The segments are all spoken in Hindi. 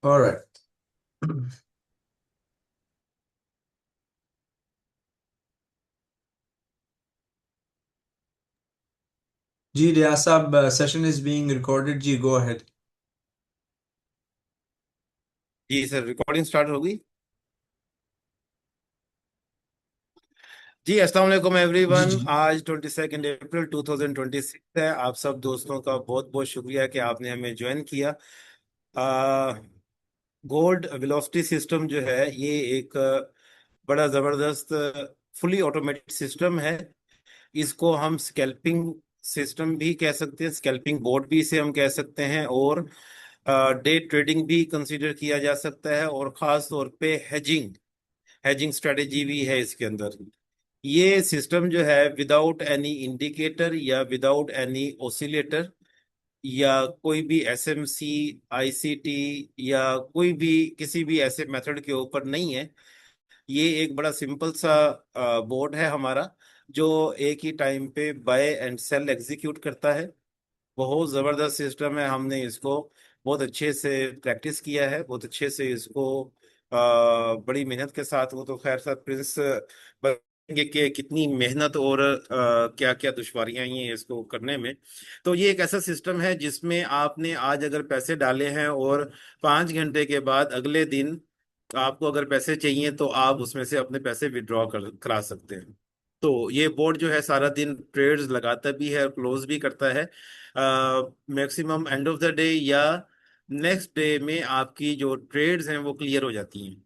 ऑलराइट। जी रियाज साहब, सेशन इज बीइंग रिकॉर्डेड, जी गो अहेड। जी सर, रिकॉर्डिंग स्टार्ट होगी। जी अस्सलाम वालेकुम जी एवरीवन। जी। आज 22 अप्रैल 2026 है। आप सब दोस्तों का बहुत बहुत शुक्रिया कि आपने हमें ज्वाइन किया। गोल्ड वेलोसिटी सिस्टम जो है ये एक बड़ा ज़बरदस्त फुली ऑटोमेटेड सिस्टम है। इसको हम स्कैल्पिंग सिस्टम भी कह सकते हैं, स्कैल्पिंग बोर्ड भी इसे हम कह सकते हैं, और डे ट्रेडिंग भी कंसीडर किया जा सकता है, और ख़ास तौर पे हेजिंग हेजिंग स्ट्रेटेजी भी है इसके अंदर। ये सिस्टम जो है विदाउट एनी इंडिकेटर या विदाउट एनी ओसिलेटर या कोई भी एसएमसी, आईसीटी या कोई भी किसी भी ऐसे मेथड के ऊपर नहीं है। ये एक बड़ा सिंपल सा बोर्ड है हमारा, जो एक ही टाइम पे बाय एंड सेल एग्जीक्यूट करता है। बहुत ज़बरदस्त सिस्टम है। हमने इसको बहुत अच्छे से प्रैक्टिस किया है, बहुत अच्छे से इसको बड़ी मेहनत के साथ। वो तो खैर साथ प्रिंस बताएंगे कि कितनी मेहनत और क्या क्या दुश्वारियां आई हैं इसको करने में। तो ये एक ऐसा सिस्टम है जिसमें आपने आज अगर पैसे डाले हैं और 5 घंटे के बाद अगले दिन आपको अगर पैसे चाहिए तो आप उसमें से अपने पैसे विड्रॉ करा सकते हैं। तो ये बोर्ड जो है सारा दिन ट्रेड्स लगाता भी है और क्लोज भी करता है। Maximum end of the day या नेक्स्ट डे में आपकी जो ट्रेड्स हैं वो क्लियर हो जाती हैं।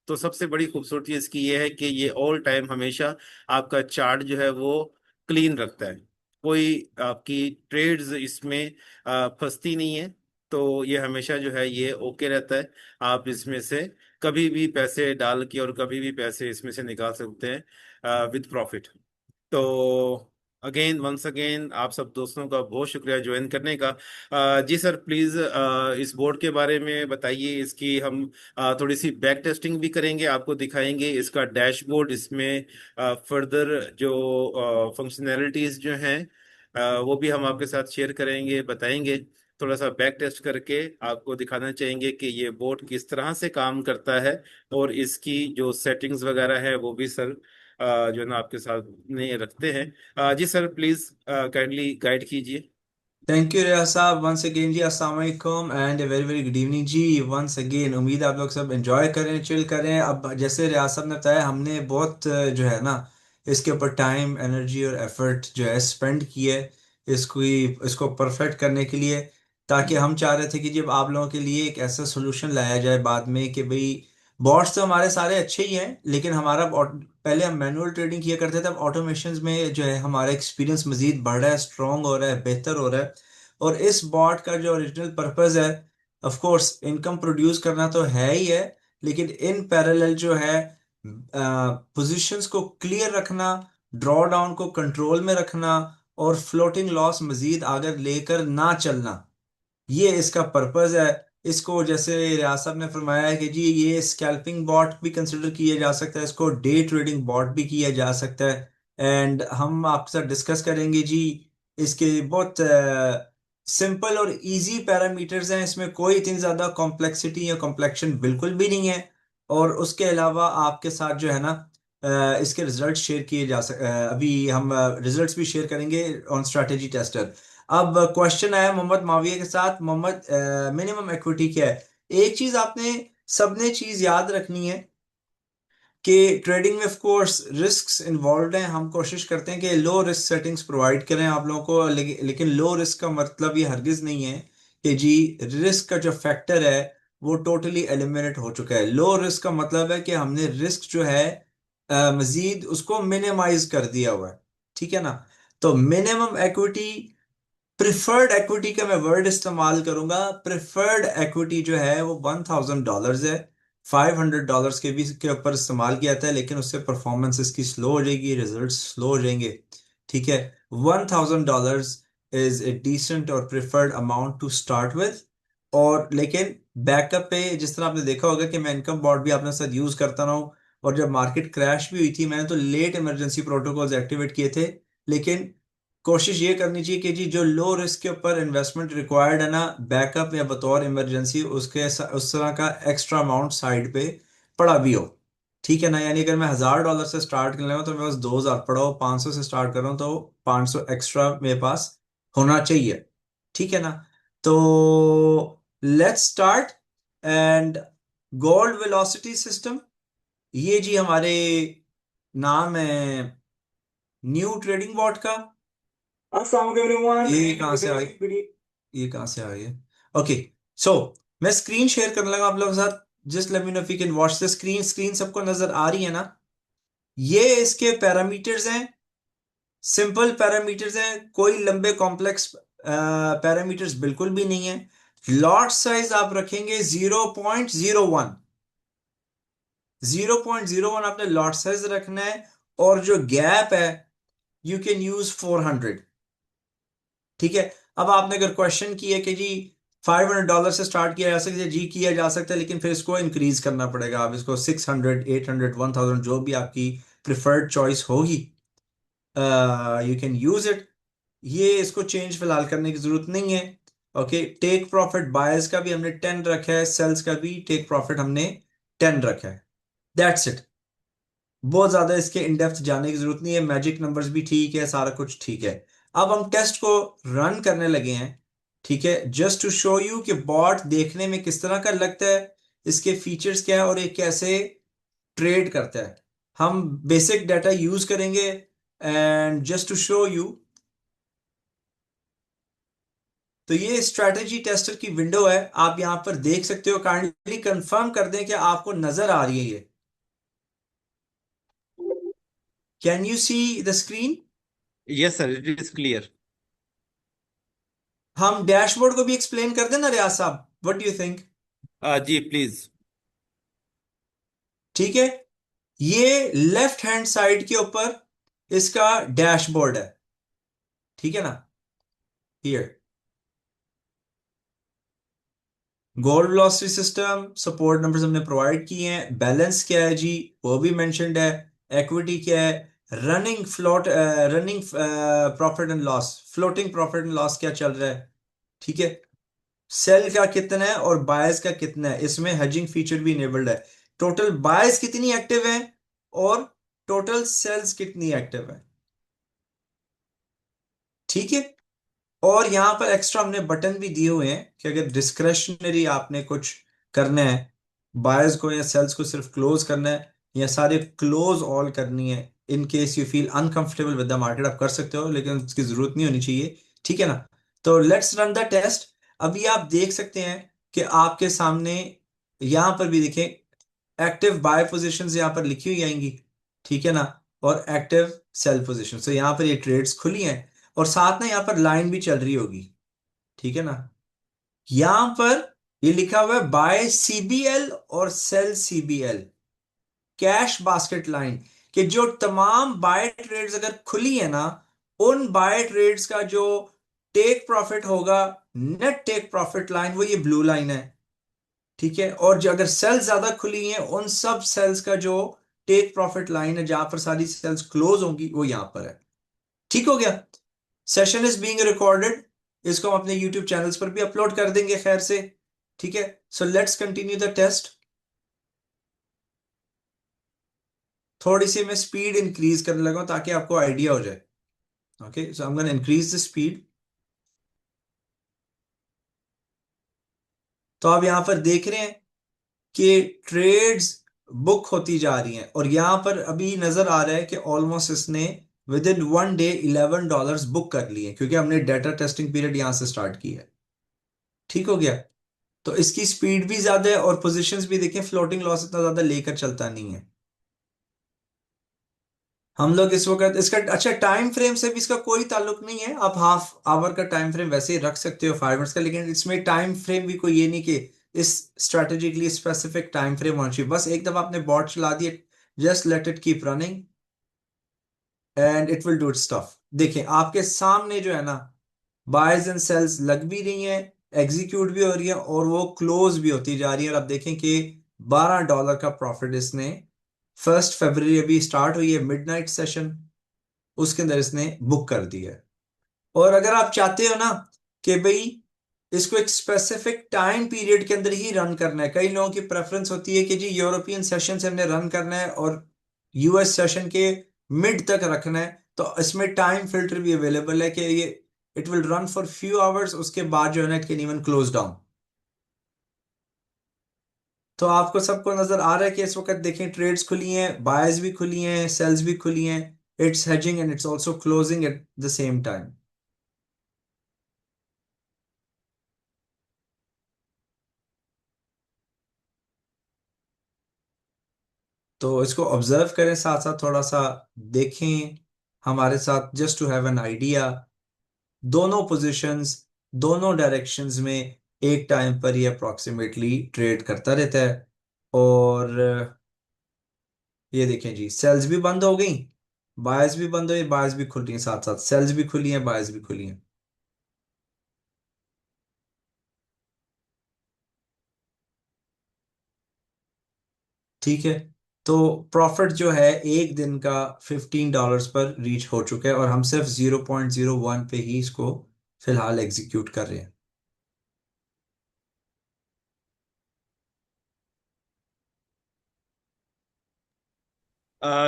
तो सबसे बड़ी खूबसूरती इसकी ये है कि ये ऑल टाइम हमेशा आपका चार्ट जो है वो क्लीन रखता है। कोई आपकी ट्रेड्स इसमें फंसती नहीं है। तो ये हमेशा जो है ये ओके रहता है। आप इसमें से कभी भी पैसे डाल के और कभी भी पैसे इसमें से निकाल सकते हैं विद प्रॉफिट। तो अगेन वंस अगेन आप सब दोस्तों का बहुत शुक्रिया ज्वाइन करने का। जी सर, प्लीज इस बोर्ड के बारे में बताइए। इसकी हम थोड़ी सी बैक टेस्टिंग भी करेंगे, आपको दिखाएंगे इसका डैशबोर्ड, इसमें फर्दर जो फंक्शनैलिटीज जो हैं वो भी हम आपके साथ शेयर करेंगे, बताएंगे। थोड़ा सा बैक टेस्ट करके आपको दिखाना चाहेंगे कि ये बोर्ड किस तरह से काम करता है, और इसकी जो सेटिंग्स वगैरह है वो भी सर जो है ना आपके साथ नहीं रखते हैं। जी सर, प्लीज काइंडली गाइड कीजिए। थैंक यू रियाज साहब, वंस अगेन जी अस्सलाम वालेकुम and very very good evening जी। वंस अगेन उम्मीद है आप लोग सब एंजॉय करें, चिल करें। अब जैसे रियाज साहब ने बताया, हमने बहुत जो है ना इसके ऊपर टाइम एनर्जी और एफर्ट जो है स्पेंड किए इसको इसको परफेक्ट करने के लिए, ताकि हम चाह रहे थे कि जब आप लोगों के लिए एक ऐसा सोल्यूशन लाया जाए बाद में कि भाई बॉट्स तो हमारे सारे अच्छे ही हैं, लेकिन हमारा पहले हम मैनुअल ट्रेडिंग किया करते थे, अब ऑटोमेशन में जो है हमारा एक्सपीरियंस मजीद बढ़ रहा है, स्ट्रांग हो रहा है, बेहतर हो रहा है। और इस बॉट का जो ओरिजिनल पर्पस है, ऑफ कोर्स इनकम प्रोड्यूस करना तो है ही है, लेकिन इन पैरेलल जो है पोजीशंस को क्लियर रखना, ड्रॉ डाउन को कंट्रोल में रखना, और फ्लोटिंग लॉस मजीद आगे लेकर ना चलना, ये इसका पर्पस है। इसको जैसे रियाज साहब ने फरमाया है कि जी ये स्कैल्पिंग बॉट भी कंसिडर किया जा सकता है, इसको डे ट्रेडिंग बॉट भी किया जा सकता है। एंड हम आपके साथ डिस्कस करेंगे जी इसके बहुत सिंपल और इजी पैरामीटर्स हैं, इसमें कोई इतनी ज़्यादा कॉम्प्लेक्सिटी या कॉम्प्लेक्शन बिल्कुल भी नहीं है। और उसके अलावा आपके साथ जो है ना इसके रिजल्ट शेयर किए जा सक अभी हम रिजल्ट्स भी शेयर करेंगे ऑन स्ट्रैटेजी टेस्टर। अब क्वेश्चन आया मोहम्मद माविया के साथ। मोहम्मद, मिनिमम इक्विटी क्या है? एक चीज आपने सबने चीज याद रखनी है कि ट्रेडिंग में ऑफ कोर्स रिस्क्स इन्वॉल्व हैं। हम कोशिश करते हैं कि लो रिस्क सेटिंग्स प्रोवाइड करें आप लोगों को, लेकिन लो रिस्क का मतलब ये हरगिज नहीं है कि जी रिस्क का जो फैक्टर है वो टोटली एलिमिनेट हो चुका है। लो रिस्क का मतलब है कि हमने रिस्क जो है मजीद उसको मिनिमाइज कर दिया हुआ है, ठीक है ना। तो मिनिमम इक्विटी, प्रिफर्ड एक्विटी का मैं वर्ड इस्तेमाल करूंगा। प्रिफर्ड एक्विटी जो है वो $1,000 है। $500 के भी के ऊपर इस्तेमाल किया था, लेकिन उससे परफॉर्मेंस इसकी स्लो हो जाएगी, रिजल्ट स्लो हो जाएंगे, ठीक है। $1,000 इज ए डिसेंट और preferred amount to start with. और लेकिन बैकअप पे जिस तरह आपने देखा होगा कि मैं इनकम बॉर्ड भी अपने साथ यूज करता रहा हूँ, और जब मार्केट क्रैश भी हुई थी मैंने तो लेट इमरजेंसी प्रोटोकॉल्स एक्टिवेट किए थे, लेकिन कोशिश ये करनी चाहिए कि जी जो लो रिस्क के ऊपर इन्वेस्टमेंट रिक्वायर्ड है ना, बैकअप या बतौर इमरजेंसी उसके उस तरह का एक्स्ट्रा अमाउंट साइड पे पड़ा भी हो। ठीक है ना, यानी अगर मैं $1000 से स्टार्ट कर रहा हूँ तो मेरे पास 2000 पड़ा हो, 500 से स्टार्ट कर रहा हूँ तो 500 एक्स्ट्रा मेरे पास होना चाहिए। ठीक है ना। तो let's start. And gold velocity system, ये जी हमारे नाम है न्यू ट्रेडिंग बॉट का। अस्सलाम वालेकुम एवरीवन, ये कहाँ से आ गई? ये कहाँ से आ गई? ओके। सो मैं स्क्रीन शेयर करने लगा आप लोगों के साथ। Just let me know if you can watch the screen. Screen सबको नजर आ रही है ना? ये इसके पैरामीटर्स हैं, सिंपल पैरामीटर्स हैं, कोई लंबे कॉम्प्लेक्स पैरामीटर्स बिल्कुल भी नहीं है। लॉट साइज आप रखेंगे 0.01, 0.01 आपने लॉट साइज रखना है। और जो गैप है यू कैन यूज 400। ठीक है। अब आपने अगर क्वेश्चन किया कि जी $500 से स्टार्ट किया जा सकता है, जी किया जा सकता है, लेकिन फिर इसको इंक्रीज करना पड़ेगा। आप इसको 600, 800, 1000, जो भी आपकी प्रिफर्ड चॉइस होगी, यू कैन यूज इट। ये इसको चेंज फिलहाल करने की जरूरत नहीं है। ओके। टेक प्रॉफिट बायर्स का भी हमने 10 रखा है, सेल्स का भी टेक प्रॉफिट हमने 10 रखा है। That's it. बहुत ज्यादा इसके इन डेप्थ जाने की जरूरत नहीं है। मैजिक नंबर्स भी ठीक है, सारा कुछ ठीक है। अब हम टेस्ट को रन करने लगे हैं। ठीक है, जस्ट टू शो यू कि बॉट देखने में किस तरह का लगता है, इसके फीचर्स क्या है और ये कैसे ट्रेड करता है। हम बेसिक डाटा यूज करेंगे। And just to show you, तो ये स्ट्रैटेजी टेस्टर की विंडो है, आप यहां पर देख सकते हो। काइंडली कंफर्म कर दें कि आपको नजर आ रही है ये। Can you see the screen? Yes sir, it is clear. हम डैशबोर्ड को भी एक्सप्लेन कर दें ना रियाज साहब, व्हाट डू यू थिंक? जी प्लीज। ठीक है। ये लेफ्ट हैंड साइड के ऊपर इसका डैशबोर्ड है। ठीक है ना? Here gold velocity system, support numbers हमने प्रोवाइड किए हैं, बैलेंस क्या है जी वो भी मेंशन्ड है, इक्विटी क्या है, running float, running profit and loss, floating profit and loss क्या चल रहा है। ठीक है। सेल का कितना है और बायस का कितना है, इसमें हेजिंग फीचर भी इनेबल्ड है। टोटल बायस कितनी एक्टिव है और टोटल सेल्स कितनी एक्टिव है। ठीक है। और यहां पर एक्स्ट्रा हमने बटन भी दिए हुए हैं कि अगर डिस्क्रेशनरी आपने कुछ करना है, बायर्स को या सेल्स को सिर्फ क्लोज करना है या सारे क्लोज ऑल करनी है, in case you feel uncomfortable with the market, आप कर सकते हो, लेकिन उसकी जरूरत नहीं होनी चाहिए। ठीक है ना? तो लेट्स रन द टेस्ट। अभी आप देख सकते हैं कि आपके सामने यहां पर भी देखें, एक्टिव बाय पोजीशंस यहां पर लिखी हुई आएंगी। ठीक है ना? और एक्टिव सेल पोजीशन, तो यहां पर ये ट्रेड्स खुली हैं और साथ में यहां पर लाइन भी चल रही होगी। ठीक है ना? यहां पर ये लिखा हुआ है बाय सीबीएल और sell CBL, cash basket line, कि जो तमाम बाय ट्रेड्स अगर खुली है ना, उन बाय ट्रेड्स का जो टेक प्रॉफिट होगा, नेट टेक प्रॉफिट लाइन, वो ये ब्लू लाइन है। ठीक है। और जो अगर सेल्स ज्यादा खुली हैं, उन सब सेल्स का जो टेक प्रॉफिट लाइन है, जहां पर सारी सेल्स क्लोज होंगी, वो यहां पर है। ठीक हो गया? सेशन इज बीइंग रिकॉर्डेड, इसको हम अपने यूट्यूब चैनल्स पर भी अपलोड कर देंगे खैर से। ठीक है। So let's continue the test. थोड़ी सी मैं स्पीड इंक्रीज करने लगा हूं ताकि आपको आइडिया हो जाए। Okay, so I am gonna increase the speed. तो आप यहां पर देख रहे हैं कि ट्रेड्स बुक होती जा रही हैं, और यहां पर अभी नजर आ रहा है कि ऑलमोस्ट इसने विद इन 1 डे $11 बुक कर लिए, क्योंकि हमने डेटा टेस्टिंग पीरियड यहां से स्टार्ट किया है। ठीक हो गया? तो इसकी स्पीड भी ज्यादा है और पोजीशंस भी देखें, फ्लोटिंग लॉस इतना ज्यादा लेकर चलता नहीं है। हम लोग इस वक्त इसका अच्छा टाइम फ्रेम से भी इसका कोई ताल्लुक नहीं है। आप हाफ आवर का टाइम फ्रेम वैसे ही रख सकते हो, 5 मिनट्स का, लेकिन इसमें टाइम फ्रेम भी कोई ये नहीं कि इस स्ट्रेटेजी के लिए स्पेसिफिक टाइम फ्रेम होना चाहिए। बस एक दफा आपने बॉट चला दिया, just let it keep running and it will do it's stuff. देखें आपके सामने जो है ना, बायर्स एंड सेल्स लग भी रही हैं, एग्जीक्यूट भी हो रही है, और वो क्लोज भी होती जा रही है। और आप देखें कि $12 का प्रॉफिट इसने 1 फरवरी अभी स्टार्ट हुई है मिडनाइट सेशन, उसके अंदर इसने बुक कर दिया है। और अगर आप चाहते हो ना कि भाई इसको एक स्पेसिफिक टाइम पीरियड के अंदर ही रन करना है, कई लोगों की प्रेफरेंस होती है कि जी यूरोपियन सेशन से हमने रन करना है और यूएस सेशन के मिड तक रखना है, तो इसमें टाइम फिल्टर भी अवेलेबल है कि ये it will run for few hours, उसके बाद जो है ना it can even close down. तो आपको सबको नजर आ रहा है कि इस वक्त देखें ट्रेड्स खुली हैं, बायर्स भी खुली हैं, सेल्स भी खुली हैं, it's hedging and it's also closing at the same time. तो इसको ऑब्जर्व करें, साथ साथ थोड़ा सा देखें हमारे साथ, just to have an idea. दोनों पोजीशंस, दोनों डायरेक्शंस में एक टाइम पर ही अप्रोक्सीमेटली ट्रेड करता रहता है। और ये देखें जी, सेल्स भी बंद हो गई, बायर्स भी बंद हुई, बायर्स भी खुल रही हैं, साथ साथ सेल्स भी खुली हैं, बायर्स भी खुली हैं। ठीक है। तो प्रॉफिट जो है एक दिन का $15 पर रीच हो चुका है, और हम सिर्फ 0.01 पे ही इसको फिलहाल एग्जीक्यूट कर रहे हैं।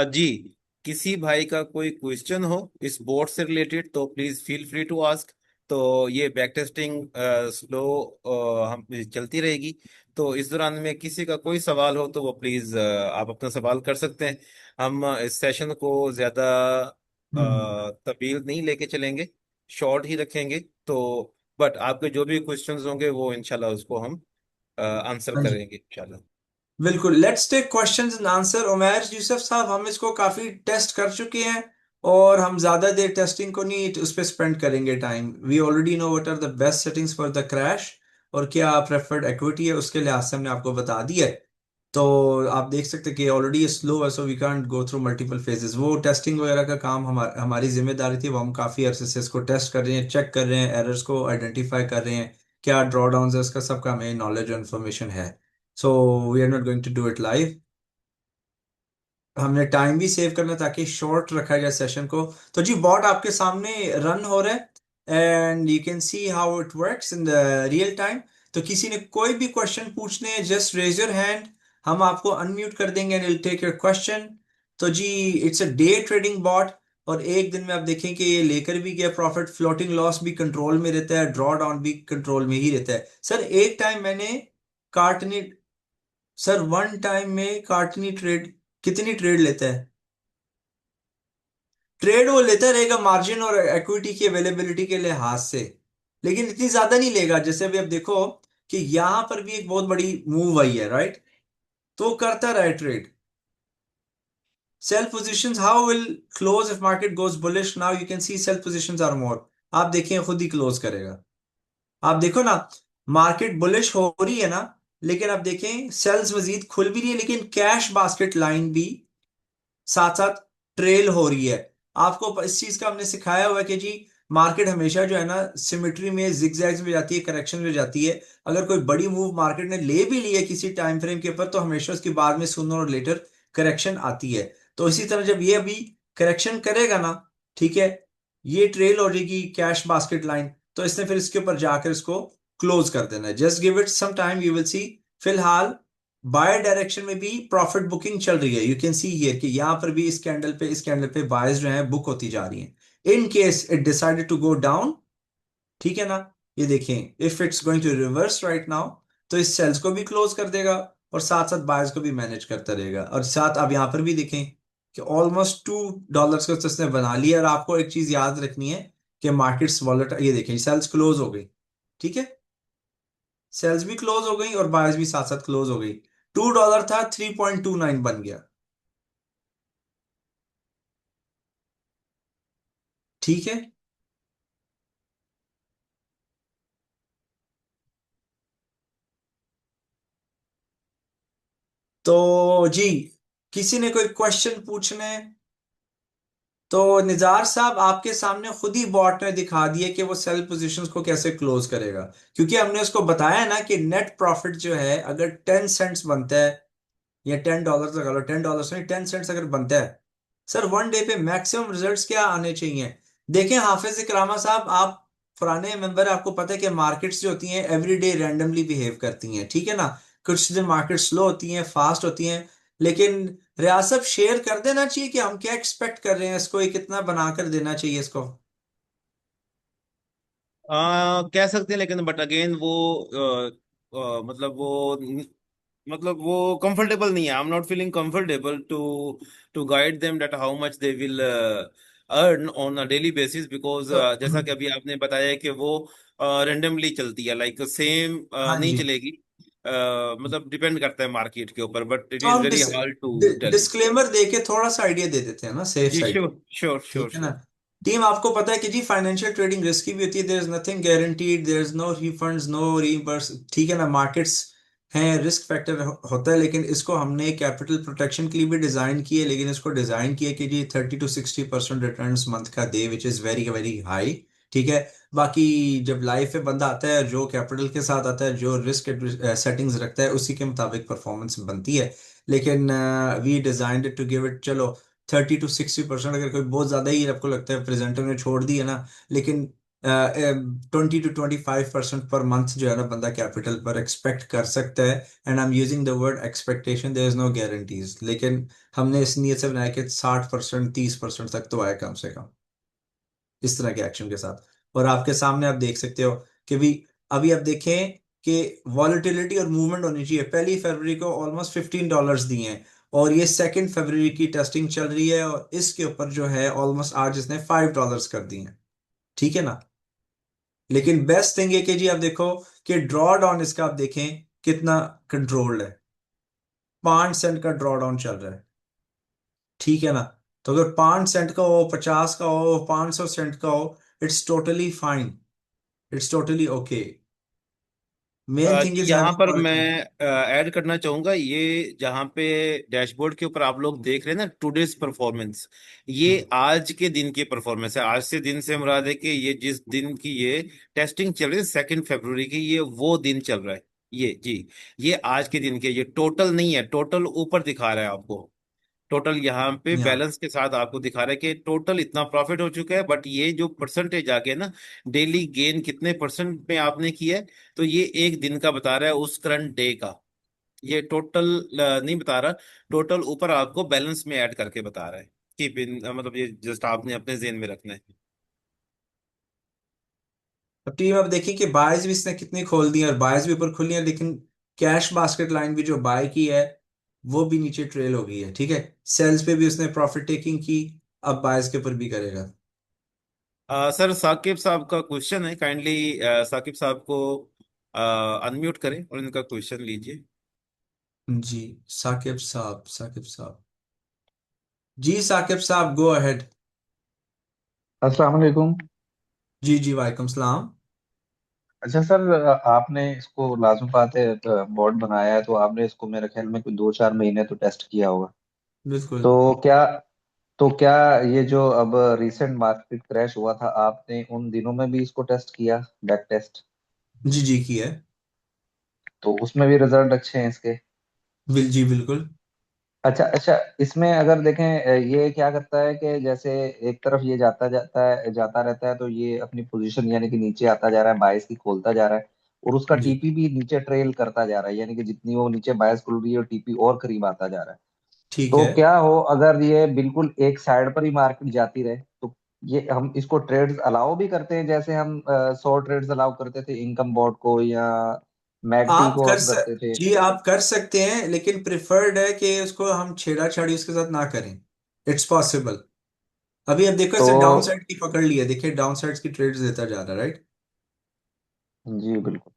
जी, किसी भाई का कोई क्वेश्चन हो इस बोर्ड से रिलेटेड तो please feel free to ask. तो ये बैक टेस्टिंग स्लो हम चलती रहेगी। तो इस दौरान में किसी का कोई सवाल हो तो वो प्लीज आप अपना सवाल कर सकते हैं। हम इस सेशन को ज्यादा हम्म। तवील नहीं लेके चलेंगे, शॉर्ट ही रखेंगे। तो बट आपके जो भी क्वेश्चंस होंगे वो इंशाल्लाह उसको हम आंसर हाँ जी, करेंगे इंशाल्लाह। बिल्कुल। Let's take questions and answer. Umair Yusuf साहब, हम इसको काफी टेस्ट कर चुके हैं, और हम ज्यादा देर टेस्टिंग को नहीं उस पर स्पेंड करेंगे time. We already know what are the best settings for the crash, और क्या प्रेफर्ड एक्विटी है उसके लिहाज से हमने आपको बता दिया है। तो आप देख सकते हैं कि ऑलरेडी स्लो है, so we can't go through multiple phases. वो टेस्टिंग वगैरह का काम हमारी जिम्मेदारी थी, वो हम काफी अरसे से इसको टेस्ट कर रहे हैं, चेक कर रहे हैं, एरर्स को आइडेंटिफाई कर रहे हैं, क्या ड्रॉ डाउन है उसका, सबका हमें नॉलेज और इन्फॉर्मेशन है। So we are not going to do it live. हमने टाइम भी सेव करना ताकि शॉर्ट रखा जाए सेशन को। तो जी, बॉट आपके सामने रन हो रहा है, and you can see how it works in the real time. तो किसी ने कोई भी क्वेश्चन पूछने हैं, जस्ट रेज योर हैंड, हम आपको अनम्यूट कर देंगे and will take your question. तो जी, it's a day trading bot, और एक दिन में आप देखें कि ये लेकर भी गया प्रॉफिट, फ्लोटिंग लॉस भी कंट्रोल में रहता है, ड्रॉ डाउन भी कंट्रोल में ही रहता है। सर एक टाइम मैंने कार्टनी सर वन टाइम में कार्टनी ट्रेड कितनी ट्रेड लेता है? ट्रेड वो लेता रहेगा मार्जिन और इक्विटी की अवेलेबिलिटी के लिहाज से, लेकिन इतनी ज्यादा नहीं लेगा। जैसे अभी अब देखो कि यहां पर भी एक बहुत बड़ी मूव आई है, राइट? तो वो करता रहा trade. Sell positions how will close if market goes bullish? Now you can see sell positions are more. आप देखें खुद ही क्लोज करेगा। आप देखो ना, मार्केट बुलिश हो रही है ना, लेकिन आप देखें सेल्स मजीद खुल भी रही है, लेकिन कैश बास्केट लाइन भी साथ साथ ट्रेल हो रही है। आपको इस चीज का हमने सिखाया हुआ है कि जी, मार्केट हमेशा जो है ना सिमेट्री में, जिगजैग्स में जाती है, करेक्शन में जाती है। अगर कोई बड़ी मूव मार्केट ने ले भी ली है किसी टाइम फ्रेम के ऊपर, तो हमेशा उसके बाद में सूनर और लेटर करेक्शन आती है। तो इसी तरह जब ये अभी करेक्शन करेगा ना, ठीक है, ये ट्रेल हो जाएगी कैश बास्केट लाइन, तो इसने फिर इसके ऊपर जाकर इसको क्लोज कर देना है। Just give it some time, you will see. फिलहाल बायर डायरेक्शन में भी प्रॉफिट बुकिंग चल रही है। यू कैन सी हियर कि यहां पर भी इस कैंडल पे बायर्स जो है बुक होती जा रही हैं। In case it decided to go down, ठीक है ना, ये देखें if it's going to reverse right now, तो इस सेल्स को भी क्लोज कर देगा, और साथ साथ बायर्स को भी मैनेज करता रहेगा। और साथ अब यहां पर भी देखें कि ऑलमोस्ट $2 का तो इसने बना लिया। और आपको एक चीज याद रखनी है कि मार्केट्स वॉलेट, ये देखें सेल्स क्लोज हो गई, ठीक है, सेल्स भी क्लोज हो गई और बायर्स भी साथ साथ क्लोज हो गई। $2 था, 3.29 बन गया। ठीक है। तो जी, किसी ने कोई क्वेश्चन पूछने? तो निजार साहब, आपके सामने खुद ही बॉट ने दिखा दिया कि वो सेल पोजीशंस को कैसे क्लोज करेगा, क्योंकि हमने उसको बताया ना कि नेट प्रॉफिट जो है अगर 10 सेंट्स बनता है, या $10 लगा लो, $10 नहीं, 10 सेंट्स अगर बनता है, सर वन डे पे मैक्सिमम रिजल्ट्स क्या आने चाहिए? देखें हाफिज इकरामा साहब, आप पुराने मेंबर, आपको पता है कि मार्केट्स जो होती हैं एवरीडे रैंडमली बिहेव करती हैं, ठीक है ना। कुछ दिन मार्केट स्लो होती हैं, फास्ट होती हैं, लेकिन रियासत शेयर कर देना चाहिए कि हम क्या एक्सपेक्ट कर रहे हैं इसको, ये कितना बनाकर देना चाहिए इसको। कह सकते हैं, लेकिन बट अगेन वो मतलब वो कंफर्टेबल नहीं है। I am not feeling comfortable to guide them that how much they will earn on a daily basis, because तो जैसा कि अभी आपने बताया कि वो रेंडमली चलती है, लाइक सेम हाँ नहीं जी। चलेगी। मतलब डिपेंड करता है मार्केट के ऊपर, बट इट तो इज हम very hard to tell. Disclaimer देके थोड़ा सा आइडिया दे देते हैं ना, सेफ जी, साइड। श्योर श्योर श्योर ठीक है ना। श्योर। टीम, आपको पता है कि जी फाइनेंशियल ट्रेडिंग रिस्की भी होती है, there is nothing guaranteed, there is no refunds, no reimburse, ठीक है ना। मार्केट्स हैं, रिस्क फैक्टर होता है, लेकिन इसको हमने कैपिटल प्रोटेक्शन के लिए भी डिजाइन किया है, लेकिन इसको डिजाइन किया कि जी 30 to 60% रिटर्न मंथ का दे, which is very very high. ठीक है। बाकी जब लाइफ में बंदा आता है, जो कैपिटल के साथ आता है, जो रिस्क सेटिंग्स रखता है, उसी के मुताबिक परफॉर्मेंस बनती है। लेकिन we designed to give it, चलो 30 to 60%, अगर कोई बहुत ज्यादा ही आपको लगता है प्रेजेंटर ने छोड़ दी है ना, लेकिन 20 to 25% पर मंथ जो है ना बंदा कैपिटल पर एक्सपेक्ट कर सकता है। And I am using the word expectation, there is no guarantees, लेकिन हमने इस नीयत से बनाया कि 60%, 30% तक तो आए कम से कम, इस तरह के एक्शन के साथ। और आपके सामने आप देख सकते हो कि भी, अभी आप देखें कि वॉलेटिलिटी और मूवमेंट होनी चाहिए। 1 फरवरी को ऑलमोस्ट $15 दिए हैं, और ये 2 फरवरी की टेस्टिंग चल रही है, और इसके ऊपर जो है ऑलमोस्ट आज इसने $5 कर दिए हैं, ठीक है ना। लेकिन बेस्ट थिंग है कि जी आप देखो कि ड्रॉ डाउन इसका आप देखें कितना कंट्रोल्ड है। 5 सेंट का ड्रॉ डाउन चल रहा है, ठीक है ना। तो अगर 5 सेंट का हो, 50 का हो, 500 सेंट का हो, it's totally fine, it's totally okay. Main thing जी, इज यहाँ हैविंग पर मैं वॉलेटिलिटी। ऐड करना चाहूंगा, ये जहाँ पे डैशबोर्ड के ऊपर आप लोग देख रहे हैं ना, टुडेज परफॉर्मेंस, ये आज के दिन की परफॉर्मेंस है। आज से दिन से मुराद है कि ये जिस दिन की ये टेस्टिंग चल रही है, 2 फरवरी की, ये वो दिन चल रहा है। ये जी, ये आज के दिन के, ये टोटल नहीं है। टोटल ऊपर दिखा रहा है आपको, टोटल यहाँ पे या बैलेंस के साथ आपको दिखा रहा है कि टोटल इतना प्रॉफिट हो चुका है। बट ये जो परसेंटेज आके ना, डेली गेन कितने परसेंट में आपने किया है, तो ये एक दिन का बता रहा है, उस करंट डे का। ये टोटल नहीं बता रहा। टोटल ऊपर आपको बैलेंस में ऐड करके बता रहा है। कीप इन मतलब ये जस्ट आपने अपने जेन में रखना है। अब टीम, अब देखिए कि बायज भी इसने कितनी खोल दी है, और बायज भी ऊपर खुली है, लेकिन कैश बास्केट लाइन भी जो बाय की है वो भी नीचे ट्रेल हो गई है, ठीक है। सेल्स पे भी उसने प्रॉफिट टेकिंग की, अब बायज के ऊपर भी करेगा। सर, साकिब साहब का क्वेश्चन है, काइंडली साकिब साहब को अनम्यूट करें और इनका क्वेश्चन लीजिए। जी, साकिब साहब, साकिब साहब, जी साकिब साहब, गो अहेड। अस्सलाम वालेकुम। जी जी, वालेकुम सलाम। अच्छा सर, आपने इसको लाजमी बात है, बोर्ड बनाया है तो आपने इसको मेरे ख्याल में कोई 2-4 महीने तो टेस्ट किया होगा। बिल्कुल। तो क्या तो क्या ये जो अब रिसेंट मार्केट क्रैश हुआ था, आपने उन दिनों में भी इसको टेस्ट किया, बैक टेस्ट? जी जी, की है। तो उसमें भी रिजल्ट अच्छे हैं इसके? जी बिल्कुल। अच्छा अच्छा, इसमें अगर देखें, ये क्या करता है कि जैसे एक तरफ ये जाता रहता है, तो ये अपनी पोजीशन यानी कि नीचे आता जा रहा है, बायस की खोलता जा रहा है, और उसका जी, टीपी भी नीचे ट्रेल करता जा रहा है, यानी कि जितनी वो नीचे बायस खुल रही है और टीपी और करीब आता जा रहा है। ठीक तो है। क्या हो अगर ये बिल्कुल एक साइड पर ही मार्केट जाती रहे, तो ये हम इसको ट्रेड्स अलाउ भी करते हैं, जैसे हम 100 ट्रेड्स अलाउ करते थे इनकम बोर्ड को, या मैगटी आप को कर हम करते थे? जी आप कर सकते हैं, लेकिन प्रिफर्ड है कि उसको हम छेड़ा छाड़ी उसके साथ ना करें। It's possible. अभी अब देखो, तो इसे डाउन साइड की पकड़ लिया, देखिए डाउन साइड की ट्रेड्स देता जा रहा है, राइट। जी बिल्कुल।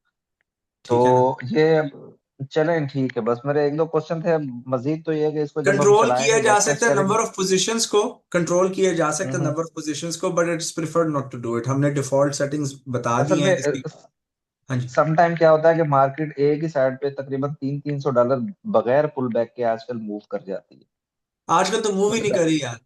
तो ठीक है ना। चलें, ठीक है, बस मेरे एक दो क्वेश्चन थे। अब मजीद तो ये है कि इसको जब हम कंट्रोल किया चलाएंगे, जा बैक टेस्ट सकता है करेंगे। नंबर ऑफ पोजीशंस को, कंट्रोल किया जा सकता है हम्म। नंबर ऑफ पोजीशंस को, but it's preferred not to do it. हमने डिफॉल्ट सेटिंग्स बता दी असल हैं में जिसकी। हाँ जी। सम टाइम क्या होता है कि मार्केट एक ही साइड पे तकरीबन 300-300 डॉलर बगैर पुल बैक के आजकल मूव कर जाती है। आजकल तो मूव ही नहीं मतलब करी यार।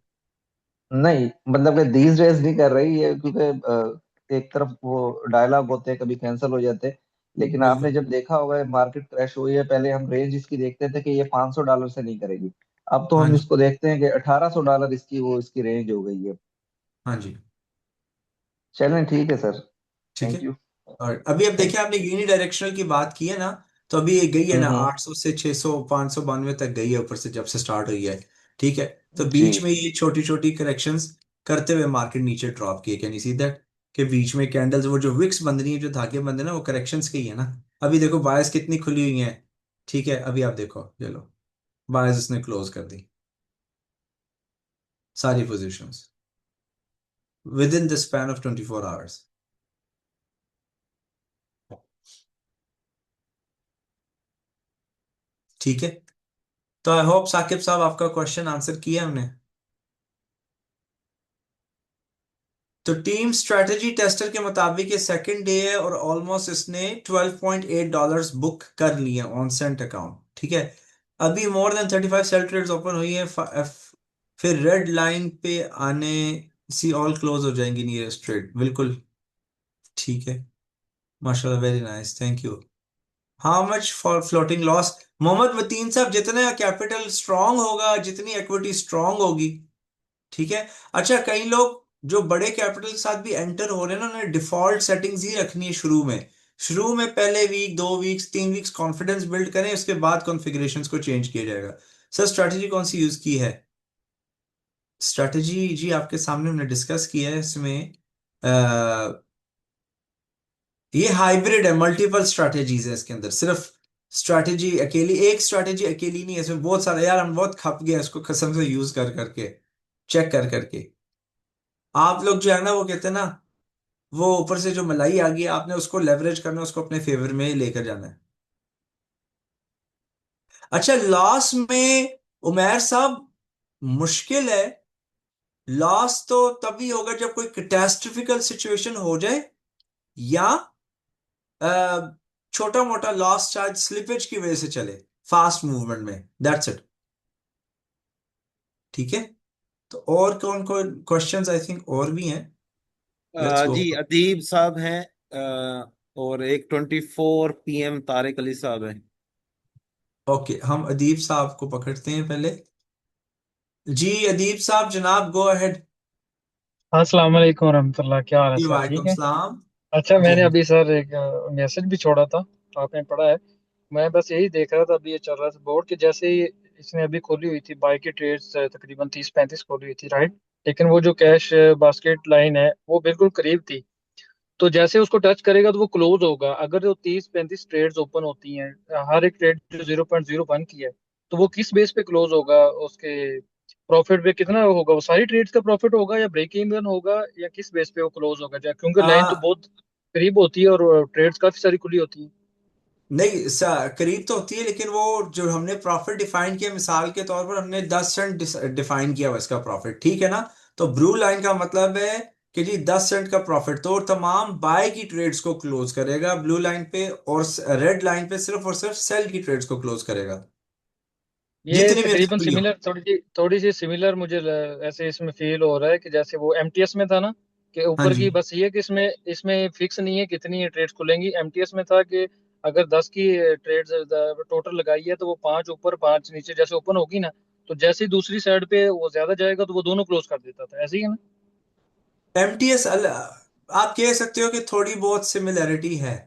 नहीं, मतलब कि दीज डेज नहीं कर रही है, क्योंकि एक तरफ वो डायलॉग होते हैं, कभी कैंसिल हो जाते हैं। लेकिन आपने बिल्कुल। जब देखा होगा मार्केट क्रैश हुई है, पहले हम रेंज इसकी देखते थे कि ये $500 से नहीं करेगी। अब तो हाँ हम जी। इसको देखते हैं कि $1800 इसकी रेंज हो गई है। हाँ जी। चलें, ठीक है सर। ठीक है। Thank you. और अभी अब थैंक देखिए, आपने यूनिडायरेक्शनल की बात की है ना, तो अभी ये गई है ना हम्म। 800 से 600 592 तक गई है ऊपर से, जब से स्टार्ट हुई है। ठीक है। तो जी। बीच में ये छोटी छोटी करेक्शंस करते हुए मार्केट नीचे ड्रॉप किए, कैन यू सी दैट? के बीच में कैंडल्स, वो जो विक्स बन रही है, जो धागे बन रहे हैं ना, वो करेक्शंस के ही है ना। अभी देखो बायस कितनी खुली हुई है। ठीक है, अभी आप देखो, ये लो, बायस उसने क्लोज कर दी सारी positions with in the span of 24 hours. ठीक है। तो आई होप साकिब साहब आपका क्वेश्चन आंसर किया हमने। तो टीम स्ट्रेटजी टेस्टर के मुताबिक ये सेकंड डे है और ऑलमोस्ट इसने $12.8 बुक कर लिए ऑन सेंट अकाउंट। ठीक है। अभी more than 35 sell trades open हुई है। फिर रेड लाइन पे आने सी ऑल क्लोज हो जाएंगी नियरेस्ट ट्रेड, बिल्कुल। ठीक है। माशाल्लाह, very nice, thank you. How much for floating loss? Mohammad Wateen साहब, जितना कैपिटल स्ट्रांग होगा, जितनी इक्विटी स्ट्रांग होगी, ठीक है। अच्छा, कई लोग जो बड़े कैपिटल के साथ भी एंटर हो रहे हैं ना, उन्हें डिफॉल्ट सेटिंग्स ही रखनी है शुरू में। शुरू में पहले week, 2 weeks, 3 weeks confidence build करें, उसके बाद कॉन्फ़िगरेशंस को चेंज किया जाएगा। सर, स्ट्रैटेजी कौन सी यूज की है? स्ट्रैटेजी जी आपके सामने हमने डिस्कस किया है इसमें। ये हाइब्रिड है, मल्टीपल स्ट्रैटेजीज है इसके अंदर। सिर्फ स्ट्रैटेजी अकेली, एक स्ट्रैटेजी अकेली नहीं है इसमें, बहुत सारे। यार हम बहुत खप गए इसको कसम से यूज कर करके, चेक कर करके। आप लोग जो है ना, वो कहते हैं ना, वो ऊपर से जो मलाई आ गई है, आपने उसको लेवरेज करना है, उसको अपने फेवर में लेकर जाना है। अच्छा, लॉस में उमेर साहब मुश्किल है। लॉस तो तभी होगा जब कोई कैटास्ट्रोफिकल सिचुएशन हो जाए, या छोटा मोटा लॉस शायद स्लिपेज की वजह से चले, फास्ट मूवमेंट में, दैट्स इट। ठीक है। तो और कौन कौन क्वेश्चंस, आई थिंक और भी हैं। Let's go. जी, अदीब साहब हैं। और एक 24 PM तारिक अली साहब हैं। ओके, हम अदीब साहब को पकड़ते हैं पहले। जी अदीब साहब, जनाब, गो अहेड। अस्सलाम वालेकुम रहमतुल्लाह, क्या हाल है जी सर? ठीक वालेकुम है। सलाम। अच्छा, जी मैंने हाँ। अभी सर एक मैसेज भी छोड़ा था, आपने पढ़ा है? मैं बस यही देख रहा था, अभी ये चल रहा था बोर्ड के जैसे ही इसने अभी खोली हुई थी बाई की ट्रेड्स, तकरीबन 30-35 खोली हुई थी, राइट? लेकिन वो जो कैश बास्केट लाइन है वो बिल्कुल करीब थी। तो जैसे उसको टच करेगा तो वो क्लोज होगा। अगर जो 30-35 ट्रेड्स ओपन होती हैं, हर एक ट्रेड जो 0.01 की है, तो वो किस बेस पे क्लोज होगा? उसके प्रॉफिट पे कितना होगा? वो सारी ट्रेड्स का प्रॉफिट होगा या ब्रेक इवन होगा, या किस बेस पे वो क्लोज होगा? क्योंकि लाइन तो आ, बहुत करीब होती है और ट्रेड्स काफी सारी खुली होती है। नहीं करीब तो होती है, लेकिन वो जो हमने प्रॉफिट डिफाइन किया, मिसाल के तौर पर हमने 10 सेंट डिफाइन किया हुआ इसका प्रॉफिट, ठीक है ना। तो ब्लू लाइन का मतलब है कि जी 10 सेंट का प्रॉफिट, तो तमाम बाय की ट्रेड्स को क्लोज करेगा ब्लू लाइन पे, और रेड लाइन पे सिर्फ और सिर्फ सेल की ट्रेड्स को क्लोज करेगा, ये जितनी भी तकरीबन असेंबली हो। सिमिलर, थोड़ी सी सिमिलर मुझे ऐसे इसमें फील हो रहा है कि जैसे वो एमटीएस में था ना, कि हाँ ऊपर जी। की बस ये कि इसमें इसमें फिक्स नहीं है कितनी ट्रेड्स खुलेंगी। एमटीएस में था कि अगर 10 की ट्रेड्स टोटल लगाई है तो वो 5 ऊपर 5 नीचे जैसे ओपन होगी ना, तो जैसे ही दूसरी साइड पे वो ज्यादा जाएगा तो वो दोनों क्लोज कर देता था, ऐसे ही है ना? एमटीएस, आप कह सकते हो कि थोड़ी बहुत सिमिलैरिटी है।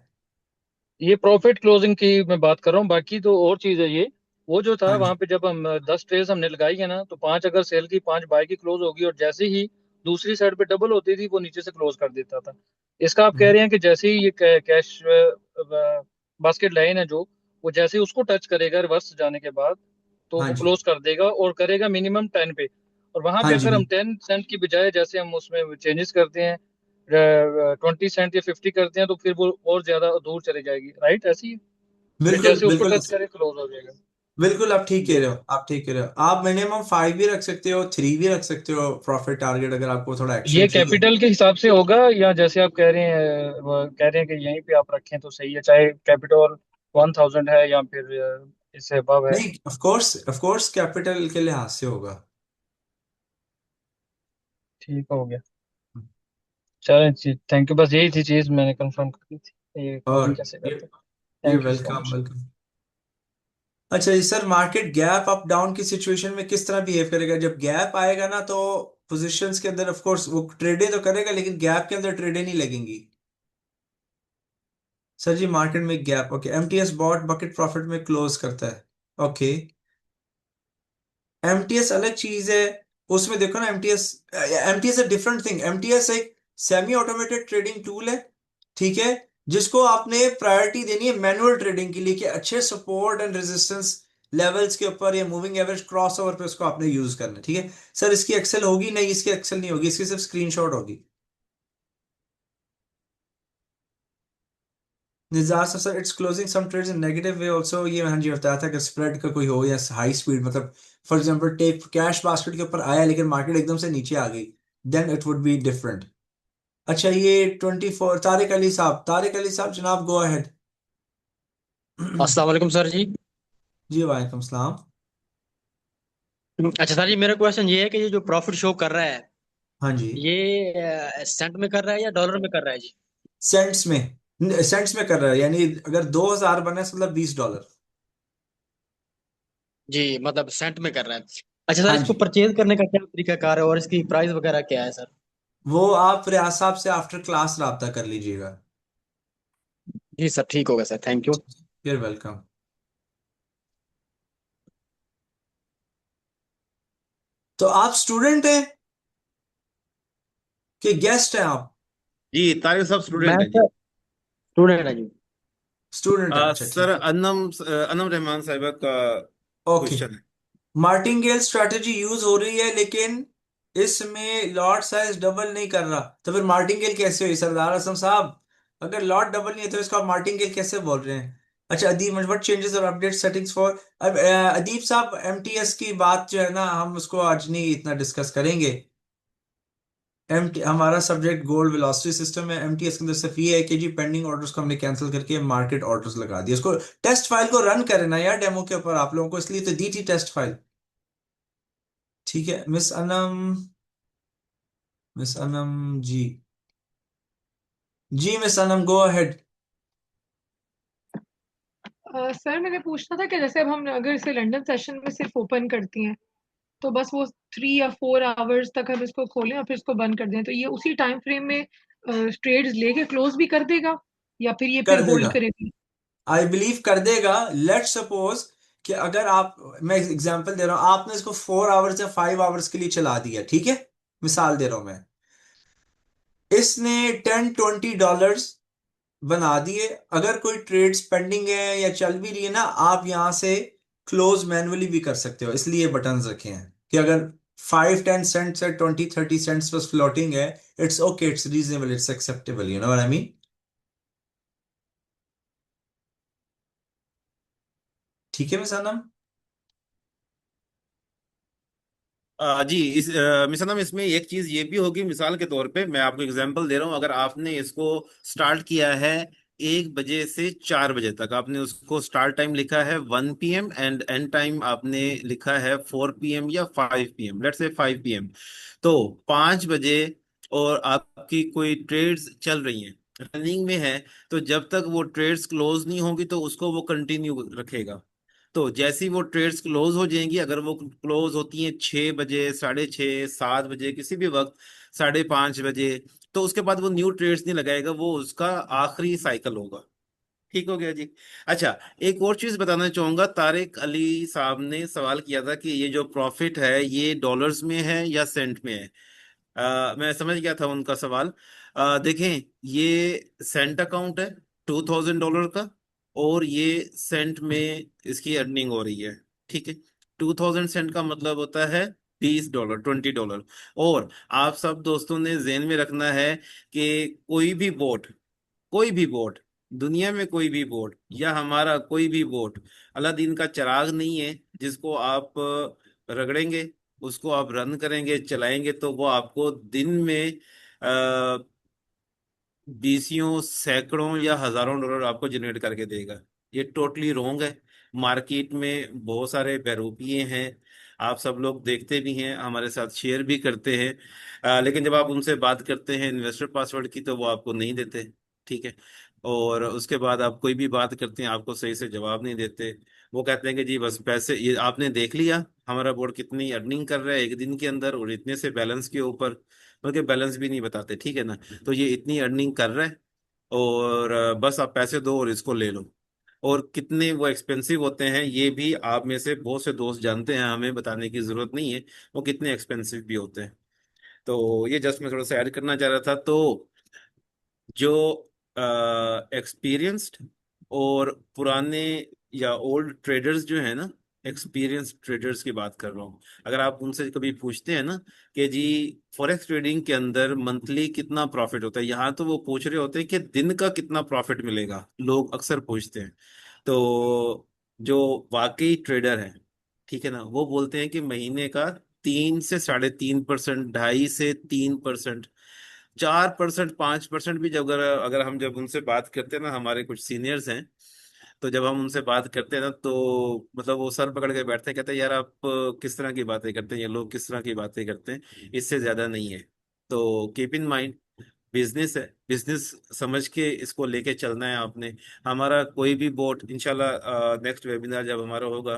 ये प्रॉफिट क्लोजिंग की मैं बात कर रहा हूँ, बाकी तो और चीज है ये। वो जो था हाँ वहां जी। पे जब हम 10 ट्रेज हमने लगाई है ना, तो 5 अगर सेल की 5 बाय की क्लोज होगी, और जैसे ही दूसरी साइड पे डबल होती थी वो नीचे से क्लोज कर देता था। इसका आप कह हम्म, रहे हैं कि जैसे ही ये कैश बास्केट लाइन है जो, वो जैसे ही उसको टच करेगा रिवर्स जाने के बाद, तो हाँ वो जी। क्लोज कर देगा और करेगा मिनिमम 10 पे। और वहां हाँ पे जी। अगर हम 10 सेंट की बजाय जैसे हम उसमें चेंजेस करते हैं, 20 सेंट या 50 करते हैं, तो फिर वो और ज्यादा दूर चली जाएगी, राइट? ऐसी ही फिर बिल्कुल जैसे उसको बिल्कुल। टच करे क्लोज हो जाएगा। बिल्कुल आप ठीक कह जी। रहे हो, आप ठीक कह रहे हो। आप मिनिमम 5 भी रख सकते हो, 3 भी रख सकते हो प्रॉफिट टारगेट, अगर आपको थोड़ा एक्शन ये चाहिए। कैपिटल के हिसाब से होगा, या जैसे आप कह रहे हैं, वो कह रहे हैं कि यहीं पे आप रखें तो सही है, चाहे कैपिटल 1000 है या फिर इससे अबव है? नहीं, ऑफ कोर्स कैपिटल के लिहाज से होगा। ठीक हो गया। चलें जी, थैंक यू। बस यही थी चीज़ मैंने कंफर्म करी थी, ये क्लोजिंग और कैसे ये करते हैं। ये thank you so welcome much. Welcome. अच्छा जी sir, market gap up down की सिचुएशन में किस तरह बिहेव करेगा? जब गैप आएगा ना, तो पोजीशंस के अंदर ऑफ कोर्स वो ट्रेडें तो करेगा, लेकिन गैप के अंदर ट्रेडें नहीं लगेंगी। सर जी मार्केट में gap, okay, MTS bot bucket profit में क्लोज करता है, ओके। एमटीएस अलग चीज है, उसमें देखो ना, MTS a different thing. MTS एक सेमी ऑटोमेटेड ट्रेडिंग टूल है, ठीक है, जिसको आपने प्रायोरिटी देनी है मैनुअल ट्रेडिंग के लिए, कि अच्छे सपोर्ट एंड रेजिस्टेंस लेवल्स के ऊपर या मूविंग एवरेज क्रॉस ओवर पे उसको आपने यूज करना है, ठीक है। सर इसकी एक्सेल होगी नहीं, इसकी एक्सेल नहीं होगी, इसकी सिर्फ स्क्रीनशॉट होगी। Nizar sir it's closing some trades in negative way also, ये हाँ जी बताया था कि स्प्रेड का कोई हो या हाई स्पीड, मतलब for example take cash basket के ऊपर आया लेकिन मार्केट एकदम से नीचे आ गई, then it would be different. अच्छा ये 24 तारिक अली साहब जनाब गो अहेड। अस्सलाम वालेकुम सर जी। जी वालेकुम सलाम। अच्छा सर जी, मेरा क्वेश्चन ये है कि ये जो प्रॉफिट शो कर रहा है, हाँ जी, ये सेंट में कर रहा है या डॉलर में कर रहा है जी? सेंट्स में कर रहा है, यानी अगर 2000 बना है मतलब $20। जी, मतलब सेंट में कर रहा है। अच्छा सर, हाँ इसको जी, परचेज करने का क्या तरीकाकार है और इसकी प्राइस वगैरह क्या है सर? वो आप रियाज साहब से आफ्टर क्लास रब्ता कर लीजिएगा। जी सर, ठीक होगा sir, thank you. you're welcome. तो आप स्टूडेंट हैं कि गेस्ट हैं आप? जी तारिक साहब मैं स्टूडेंट है जी। सर स्टूडेंट है जी। स्टूडेंट है, अच्छा सर ठीक है। अनम रहमान साहिबा का ओके, क्वेश्चन है। मार्टिंगेल स्ट्रैटेजी यूज हो रही है, लेकिन इसमें लॉट साइज डबल नहीं कर रहा, तो फिर मार्टिंगेल कैसे हुई सरदार आजम साहब? अगर लॉट डबल नहीं है तो इसको आप मार्टिंगेल कैसे बोल रहे हैं? अच्छा अदीब, व्हाट चेंजेस और अपडेट सेटिंग्स फॉर, अब अदीब साहब एमटीएस की बात जो है ना, हम उसको आज नहीं इतना डिस्कस करेंगे। एम हमारा सब्जेक्ट गोल्ड वेलोसिटी सिस्टम है, एमटीएस के अंदर सिर्फ ये है कि जी पेंडिंग ऑर्डर्स को हमने कैंसिल करके मार्केट ऑर्डर्स लगा दिए। इसको टेस्ट फाइल को रन करना यार डेमो के ऊपर आप लोगों को, इसलिए तो दी थी टेस्ट फाइल। ठीक है मिस अनम, मिस अनम जी, जी miss Anam go ahead. Sir मैंने पूछना था कि जैसे अब हम अगर इसे लंदन सेशन में सिर्फ ओपन करती हैं तो बस वो 3 या 4 आवर्स तक हम इसको खोलें और फिर इसको बंद कर दें, तो ये उसी टाइम फ्रेम में ट्रेड्स लेके क्लोज भी कर देगा या फिर ये कर फिर देगा, होल्ड करेगी? आई बिलीव कर देगा। लेट सपोज कि अगर आप, मैं एग्जांपल दे रहा हूं, आपने इसको 4 आवर्स या 5 आवर्स के लिए चला दिया, ठीक है, मिसाल दे रहा हूं मैं, इसने $10-20 बना दिए। अगर कोई ट्रेड पेंडिंग है या चल भी रही है ना, आप यहां से क्लोज मैनुअली भी कर सकते हो, इसलिए बटन्स रखे हैं कि अगर 5-10 सेंट्स है, 20-30 सेंट्स बस फ्लोटिंग है, it's okay, it's reasonable, it's acceptable, you know what I mean. ठीक है मिस अनम। जी इस मिसाल में इसमें एक चीज ये भी होगी, मिसाल के तौर पे मैं आपको एग्जांपल दे रहा हूँ। अगर आपने इसको स्टार्ट किया है 1 बजे से 4 बजे तक, आपने उसको स्टार्ट टाइम लिखा है 1 PM एंड एंड टाइम आपने लिखा है 4 PM या 5 PM, लेट्स से 5 PM। तो 5 बजे और आपकी कोई ट्रेड्स चल रही हैं, रनिंग में है, तो जब तक वो ट्रेड्स क्लोज नहीं होंगी तो उसको वो कंटिन्यू रखेगा। तो जैसे ही वो ट्रेड्स क्लोज हो जाएंगी, अगर वो क्लोज होती हैं 6 बजे, 6:30, 7 बजे, किसी भी वक्त, 5:30 बजे, तो उसके बाद वो न्यू ट्रेड्स नहीं लगाएगा, वो उसका आखिरी साइकिल होगा। ठीक हो गया जी। अच्छा, एक और चीज बताना चाहूंगा। तारिक अली साहब ने सवाल किया था कि ये जो प्रॉफिट है ये डॉलर्स में है या सेंट में है। मैं समझ गया था उनका सवाल। देखें, ये सेंट अकाउंट है $2000 का, और ये सेंट में इसकी अर्निंग हो रही है। ठीक है, 2000 सेंट का मतलब होता है $20, $20। और आप सब दोस्तों ने जेहन में रखना है कि कोई भी बोट, दुनिया में कोई भी बोट या हमारा कोई भी बोट अलादीन का चिराग नहीं है, जिसको आप रगड़ेंगे, उसको आप रन करेंगे, चलाएंगे, तो वो आपको दिन में बीसियों, सैकड़ों या हजारों डॉलर आपको जनरेट करके देगा। ये टोटली रोंग है। मार्केट में बहुत सारे बहरूपिये हैं, आप सब लोग देखते भी हैं, हमारे साथ शेयर भी करते हैं, लेकिन जब आप उनसे बात करते हैं इन्वेस्टर पासवर्ड की, तो वो आपको नहीं देते। ठीक है। और उसके बाद आप कोई भी बात करते हैं, आपको सही से जवाब नहीं देते। वो कहते हैं कि जी बस पैसे, ये आपने देख लिया हमारा बोर्ड कितनी अर्निंग कर रहा है एक दिन के अंदर, और इतने से बैलेंस के ऊपर, बल्कि बैलेंस भी नहीं बताते, ठीक है ना। तो ये इतनी अर्निंग कर रहा है, और बस आप पैसे दो और इसको ले लो। और कितने वो एक्सपेंसिव होते हैं ये भी आप में से बहुत से दोस्त जानते हैं, हमें बताने की जरूरत नहीं है वो कितने एक्सपेंसिव भी होते हैं। तो ये जस्ट मैं थोड़ा सा ऐड करना चाह रहा था। तो जो एक्सपीरियंस्ड और पुराने या ओल्ड ट्रेडर्स जो है ना, एक्सपीरियंस ट्रेडर्स की बात कर रहा हूँ, अगर आप उनसे कभी पूछते हैं ना कि जी फॉरेक्स ट्रेडिंग के अंदर मंथली कितना प्रॉफिट होता है, यहाँ तो वो पूछ रहे होते हैं कि दिन का कितना प्रॉफिट मिलेगा, लोग अक्सर पूछते हैं। तो जो वाकई ट्रेडर है, ठीक है ना, वो बोलते हैं कि महीने का 3 से 3.5%, 2.5 से 3%, 4%, 5% भी जब अगर अगर हम जब उनसे बात करते हैं ना, हमारे कुछ सीनियर्स हैं, तो जब हम उनसे बात करते हैं ना, तो मतलब वो सर पकड़ के बैठते हैं, कहते हैं यार आप किस तरह की बातें करते हैं, ये लोग किस तरह की बातें करते हैं, इससे ज्यादा नहीं है। तो कीप इन माइंड, बिजनेस है, बिजनेस समझ के इसको लेके चलना है आपने। हमारा कोई भी बोर्ड इंशाल्लाह, नेक्स्ट वेबिनार जब हमारा होगा,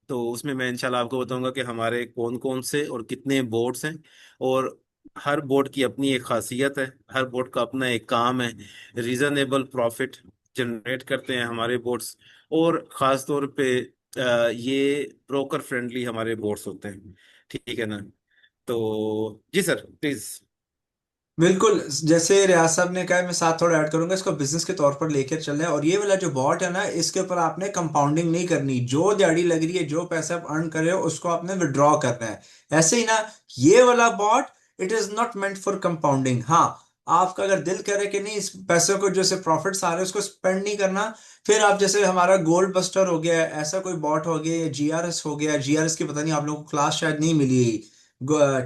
तो उसमें मैं इंशाल्लाह आपको बताऊंगा कि हमारे कौन कौन से और कितने बोर्ड्स हैं। और हर बोर्ड की अपनी एक खासियत है, हर बोर्ड का अपना एक काम है। रीजनेबल प्रॉफिट जनरेट करते हैं हमारे बोर्ड्स, और ख़ास तौर पे ये ब्रोकर फ्रेंडली हमारे बोर्ड्स होते हैं, ठीक है ना। तो जी सर प्लीज। बिल्कुल, जैसे रियाज साहब ने कहा, मैं साथ थोड़ा ऐड करूंगा, इसको बिजनेस के तौर पर लेकर चल रहे हैं। और ये वाला जो बॉट है ना, इसके ऊपर आपने कंपाउंडिंग नहीं करनी, जो दिहाड़ी लग रही है, जो पैसा आप अर्न कर रहे हो उसको आपने विड्रॉ करना है। ऐसे ही ना, ये वाला bot, it is not meant for compounding. हाँ, आपका अगर दिल करे कि नहीं, इस पैसे को जैसे प्रॉफिट्स आ रहे हैं उसको स्पेंड नहीं करना, फिर आप जैसे हमारा गोल्ड बस्टर हो गया, ऐसा कोई बॉट हो गया, या जीआरएस हो गया, जीआरएस की पता नहीं आप लोगों को क्लास शायद नहीं मिली,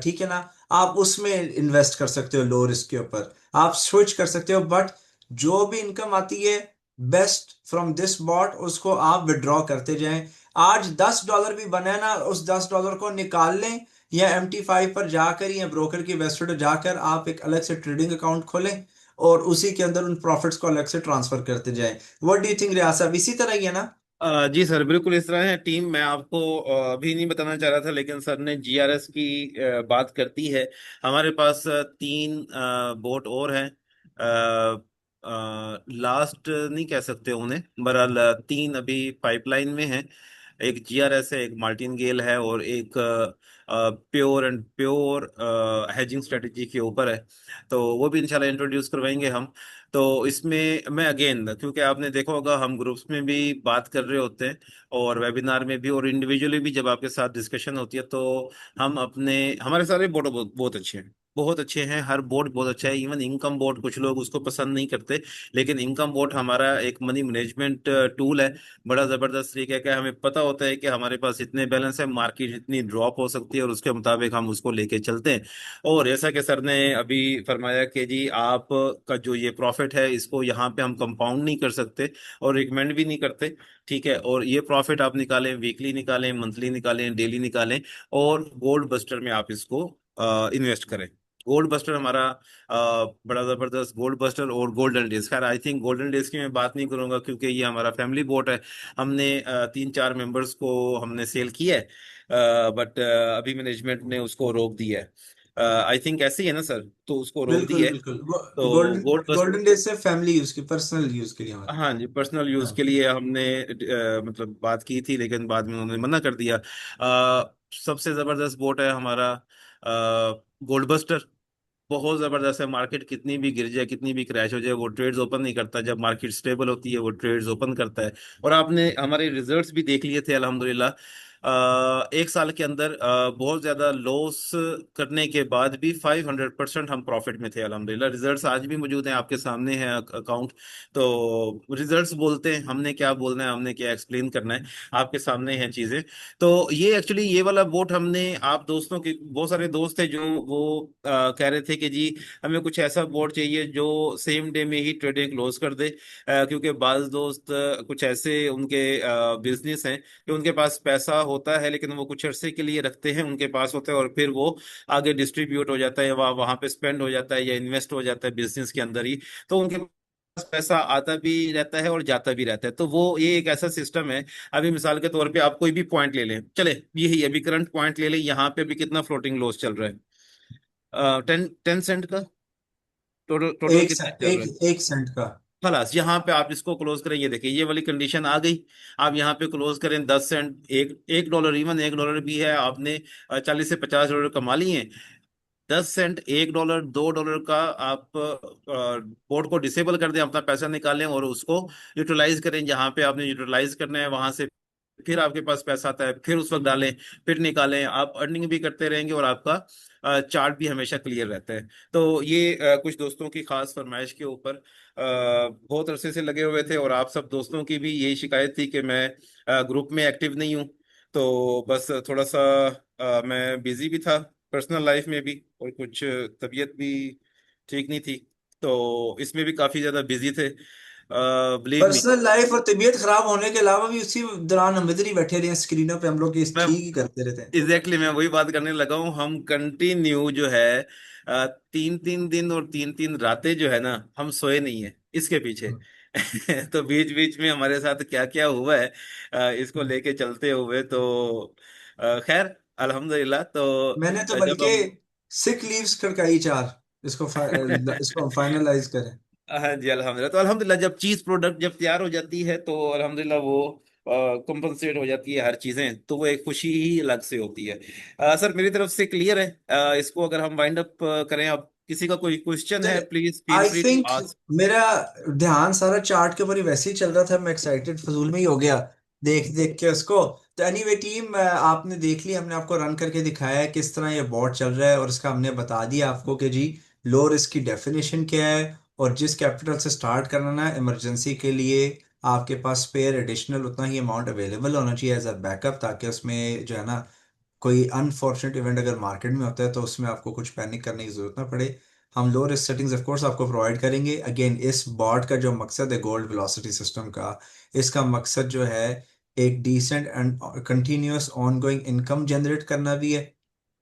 ठीक है ना, आप उसमें इन्वेस्ट कर सकते हो लो रिस्क के ऊपर, आप स्विच कर सकते हो। बट जो भी इनकम आती है बेस्ट फ्रॉम दिस बॉट, उसको आप विड्रॉ करते जाएं। आज $10 भी बने ना, उस $10 को निकाल लें, या MT5 पर जाकर या ब्रोकर की वेबसाइट पर जाकर आप एक अलग से ट्रेडिंग अकाउंट खोलें, और उसी के अंदर उन प्रॉफिट्स को अलग से ट्रांसफर करते जाएं। व्हाट डू यू थिंक रियाज साहब, इसी तरह ही है ना? जी सर बिल्कुल इस तरह है टीम। मैं आपको अभी नहीं बताना चाह रहा था, लेकिन सर ने जीआरएस की बात करती है। हमारे पास 3 बोट और हैं। लास्ट नहीं कह सकते उन्हें, बहरहाल 3 अभी पाइपलाइन में हैं। एक जीआरएस है, एक मार्टिन गेल है, और एक pure and pure hedging strategy के ऊपर है। तो वो भी इंशाल्लाह इंट्रोड्यूस करवाएंगे हम। तो इसमें मैं अगेन, क्योंकि आपने देखा होगा हम ग्रुप्स में भी बात कर रहे होते हैं, और वेबिनार में भी, और इंडिविजुअली भी जब आपके साथ डिस्कशन होती है, तो हम अपने, हमारे सारे बोर्ड बहुत, बहुत अच्छे हैं, बहुत अच्छे हैं, हर बोर्ड बहुत अच्छा है। इवन इनकम बोर्ड कुछ लोग उसको पसंद नहीं करते, लेकिन इनकम बोर्ड हमारा एक मनी मैनेजमेंट टूल है, बड़ा जबरदस्त तरीका है। हमें पता होता है कि हमारे पास इतने बैलेंस है, मार्केट इतनी ड्रॉप हो सकती है, और उसके मुताबिक हम उसको लेके चलते हैं। और जैसा कि सर ने अभी फरमाया कि जी आप का जो ये प्रॉफिट है, इसको यहाँ पे हम कंपाउंड नहीं कर सकते और रिकमेंड भी नहीं करते, ठीक है। और ये प्रॉफिट आप निकालें, वीकली निकालें, मंथली निकालें, डेली निकालें, और गोल्ड बस्टर में आप इसको इन्वेस्ट करें। गोल्ड बस्टर हमारा बड़ा जबरदस्त गोल्ड बस्टर, और गोल्डन डेज, खैर आई थिंक गोल्डन डेज की मैं बात नहीं करूंगा, क्योंकि ये हमारा फैमिली बोट है। हमने 3-4 मेंबर्स को हमने सेल किया है, बट अभी मैनेजमेंट ने उसको रोक दिया है। आई थिंक ऐसे ही है ना सर, तो उसको रोक बिल्कुल दिया है। बिल्कुल। तो golden gold buster, golden days से फैमिली यूज की, पर्सनल यूज के लिए हमारे। हाँ जी, पर्सनल यूज हाँ। के लिए हमने मतलब बात की थी, लेकिन बाद में उन्होंने मना कर दिया। सबसे जबरदस्त बोट है हमारा गोल्ड बस्टर, बहुत जबरदस्त है। मार्केट कितनी भी गिर जाए, कितनी भी क्रैश हो जाए, वो ट्रेड्स ओपन नहीं करता। जब मार्केट स्टेबल होती है वो ट्रेड्स ओपन करता है। और आपने हमारे रिजल्ट्स भी देख लिए थे अल्हम्दुलिल्लाह। एक साल के अंदर बहुत ज्यादा लॉस करने के बाद भी 500% हम प्रॉफिट में थे अल्हम्दुलिल्लाह। रिजल्ट्स आज भी मौजूद हैं, आपके सामने है अकाउंट। तो रिजल्ट्स बोलते हैं, हमने क्या बोलना है, हमने क्या एक्सप्लेन करना है, आपके सामने हैं चीजें। तो ये एक्चुअली ये वाला बोट हमने, आप दोस्तों के बहुत सारे दोस्त थे जो वो कह रहे थे कि जी हमें कुछ ऐसा बोर्ड चाहिए जो सेम डे में ही ट्रेडिंग क्लोज कर दे। क्योंकि बाज दोस्त कुछ ऐसे उनके बिजनेस हैं कि उनके पास पैसा होता है, लेकिन वो कुछ अरसे के लिए रखते हैं, उनके पास होता है, और फिर वो आगे डिस्ट्रीब्यूट हो जाता है, वहाँ वहाँ पे स्पेंड हो जाता है या इन्वेस्ट हो जाता है बिजनेस के अंदर ही। तो उनके पास पैसा आता भी रहता है और जाता भी रहता है। तो वो ये एक ऐसा सिस्टम है। अभी मिसाल के तौर पे आप कोई भी पॉइंट ले लें, चले यही अभी करंट पॉइंट ले लें, यहाँ पे भी कितना फ्लोटिंग लॉस चल रहा है? 10 10 सेंट का टोटल, टोटल एक कितना चल रहा है? एक सेंट का। खलास यहाँ पे आप इसको क्लोज करें, ये देखिए ये वाली कंडीशन आ गई। आप यहाँ पे क्लोज करें 10 सेंट, एक एक डॉलर, इवन $1 भी है, आपने 40 से 50 डॉलर कमा लिए। 10 सेंट, $1, $2 का आप बोर्ड को डिसेबल कर दें, अपना पैसा निकालें और उसको यूटिलाइज करें जहाँ पे आपने यूटिलाइज करना है, वहां से फिर आपके पास पैसा आता है, फिर उस वक्त डालें, फिर निकालें, आप अर्निंग भी करते रहेंगे और आपका चार्ट भी हमेशा क्लियर रहता है। तो ये कुछ दोस्तों की खास फरमाइश के ऊपर बहुत अरसे से लगे हुए थे, और आप सब दोस्तों की भी यही शिकायत थी कि मैं ग्रुप में एक्टिव नहीं हूँ। तो बस थोड़ा सा मैं बिजी भी था पर्सनल लाइफ में भी, और कुछ तबीयत भी ठीक नहीं थी, तो इसमें भी काफी ज्यादा बिजी थे, बिलीव मी। पर्सनल लाइफ और तबीयत खराब होने के अलावा भी उसी दौरान हम इधर ही बैठे रहे हैं स्क्रीनों पे, हम लोग इस मैं ठीक ही करते रहते हैं। मैं वही बात करने लगा हूँ। हम कंटिन्यू जो है 3 3 दिन और 3 3 रातें जो है ना, हम सोए नहीं है इसके पीछे। तो बीच बीच में हमारे साथ क्या क्या हुआ है इसको लेके चलते हुए, तो खैर अल्हम्दुलिल्लाह। तो मैंने तो जब बल्कि हम सिक लीव्स खड़काई 4, इसको हम फाइनलाइज करें। हाँ जी अल्हम्दुलिल्लाह। तो अल्हम्दुलिल्लाह जब चीज प्रोडक्ट जब तैयार हो जाती है तो अल्हम्दुलिल्लाह वो कंपनसेट हो जाती है हर चीजें, तो वो एक खुशी ही अलग से होती है। सर मेरी तरफ से क्लियर है। इसको अगर हम वाइंड अप करें, अब किसी का कोई क्वेश्चन है, please feel I free to think ask. मेरा ध्यान सारा चार्ट के ऊपर ही वैसे ही चल रहा था, मैं एक्साइटेड फजूल में ही हो गया देख देख के उसको। तो एनीवे टीम, आपने देख लिया, हमने आपको रन करके दिखाया है किस तरह ये बोर्ड चल रहा है, और इसका हमने बता दिया आपको कि जी लो रिस्क की डेफिनेशन क्या है, और जिस कैपिटल से स्टार्ट करना है इमरजेंसी के लिए आपके पास स्पेयर एडिशनल उतना ही अमाउंट अवेलेबल होना चाहिए एज अ बैकअप, ताकि उसमें जो है ना कोई अनफॉर्चुनेट इवेंट अगर मार्केट में होता है तो उसमें आपको कुछ पैनिक करने की जरूरत ना पड़े। हम low risk settings of course आपको प्रोवाइड करेंगे। अगेन इस बॉट का जो मकसद है गोल्ड वेलोसिटी सिस्टम का, इसका मकसद जो है एक decent and continuous ongoing income generate करना भी है।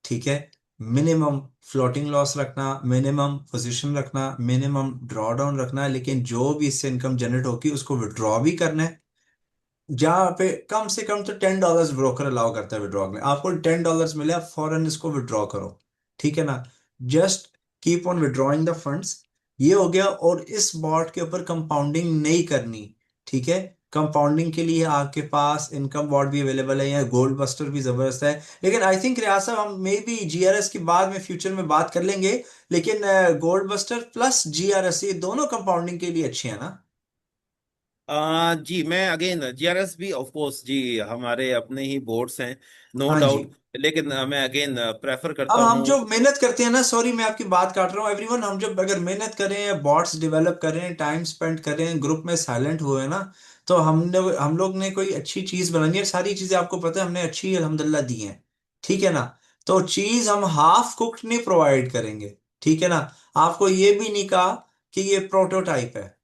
ठीक है, मिनिमम फ्लोटिंग लॉस रखना, मिनिमम पोजीशन रखना, मिनिमम ड्रॉ डाउन रखना है, लेकिन जो भी इससे इनकम जनरेट होगी उसको विड्रॉ भी करना है। जहाँ पे कम से कम तो $10 ब्रोकर अलाउ करता है विड्रॉ में, आपको $10 मिले आप फौरन इसको विड्रॉ करो। ठीक है ना, just keep on withdrawing the funds. ये हो गया, और इस बॉट के ऊपर कंपाउंडिंग नहीं करनी। ठीक है, कंपाउंडिंग के लिए आपके पास इनकम बॉट भी अवेलेबल है, या गोल्ड बस्टर भी जबरदस्त है। लेकिन आई थिंक रियाज साहब, हम मे बी जीआरएस की बाद में फ्यूचर में बात कर लेंगे, लेकिन गोल्ड बस्टर प्लस जीआरएस ये दोनों कंपाउंडिंग के लिए अच्छे हैं ना। जी मैं अगेन जीआरएस भी ऑफ कोर्स जी हमारे अपने ही बोर्ड्स हैं, नो हाँ जी। डाउट। लेकिन मैं अगेन प्रेफर अब करता हम हूँ। जो मेहनत करते हैं ना, सॉरी मैं आपकी बात काट रहा हूँ एवरीवन, हम जब अगर मेहनत करें, बॉट्स डेवलप करें, टाइम स्पेंड करें, ग्रुप में साइलेंट हुए ना, तो हम लोग ने कोई अच्छी चीज बनानी है। सारी चीजें आपको पता है हमने अच्छी अल्हम्दुलिल्लाह दी हैं। ठीक है ना, तो चीज हम हाफ कुक्ड नहीं प्रोवाइड करेंगे। ठीक है ना, आपको ये भी नहीं कहा कि ये प्रोटोटाइप है,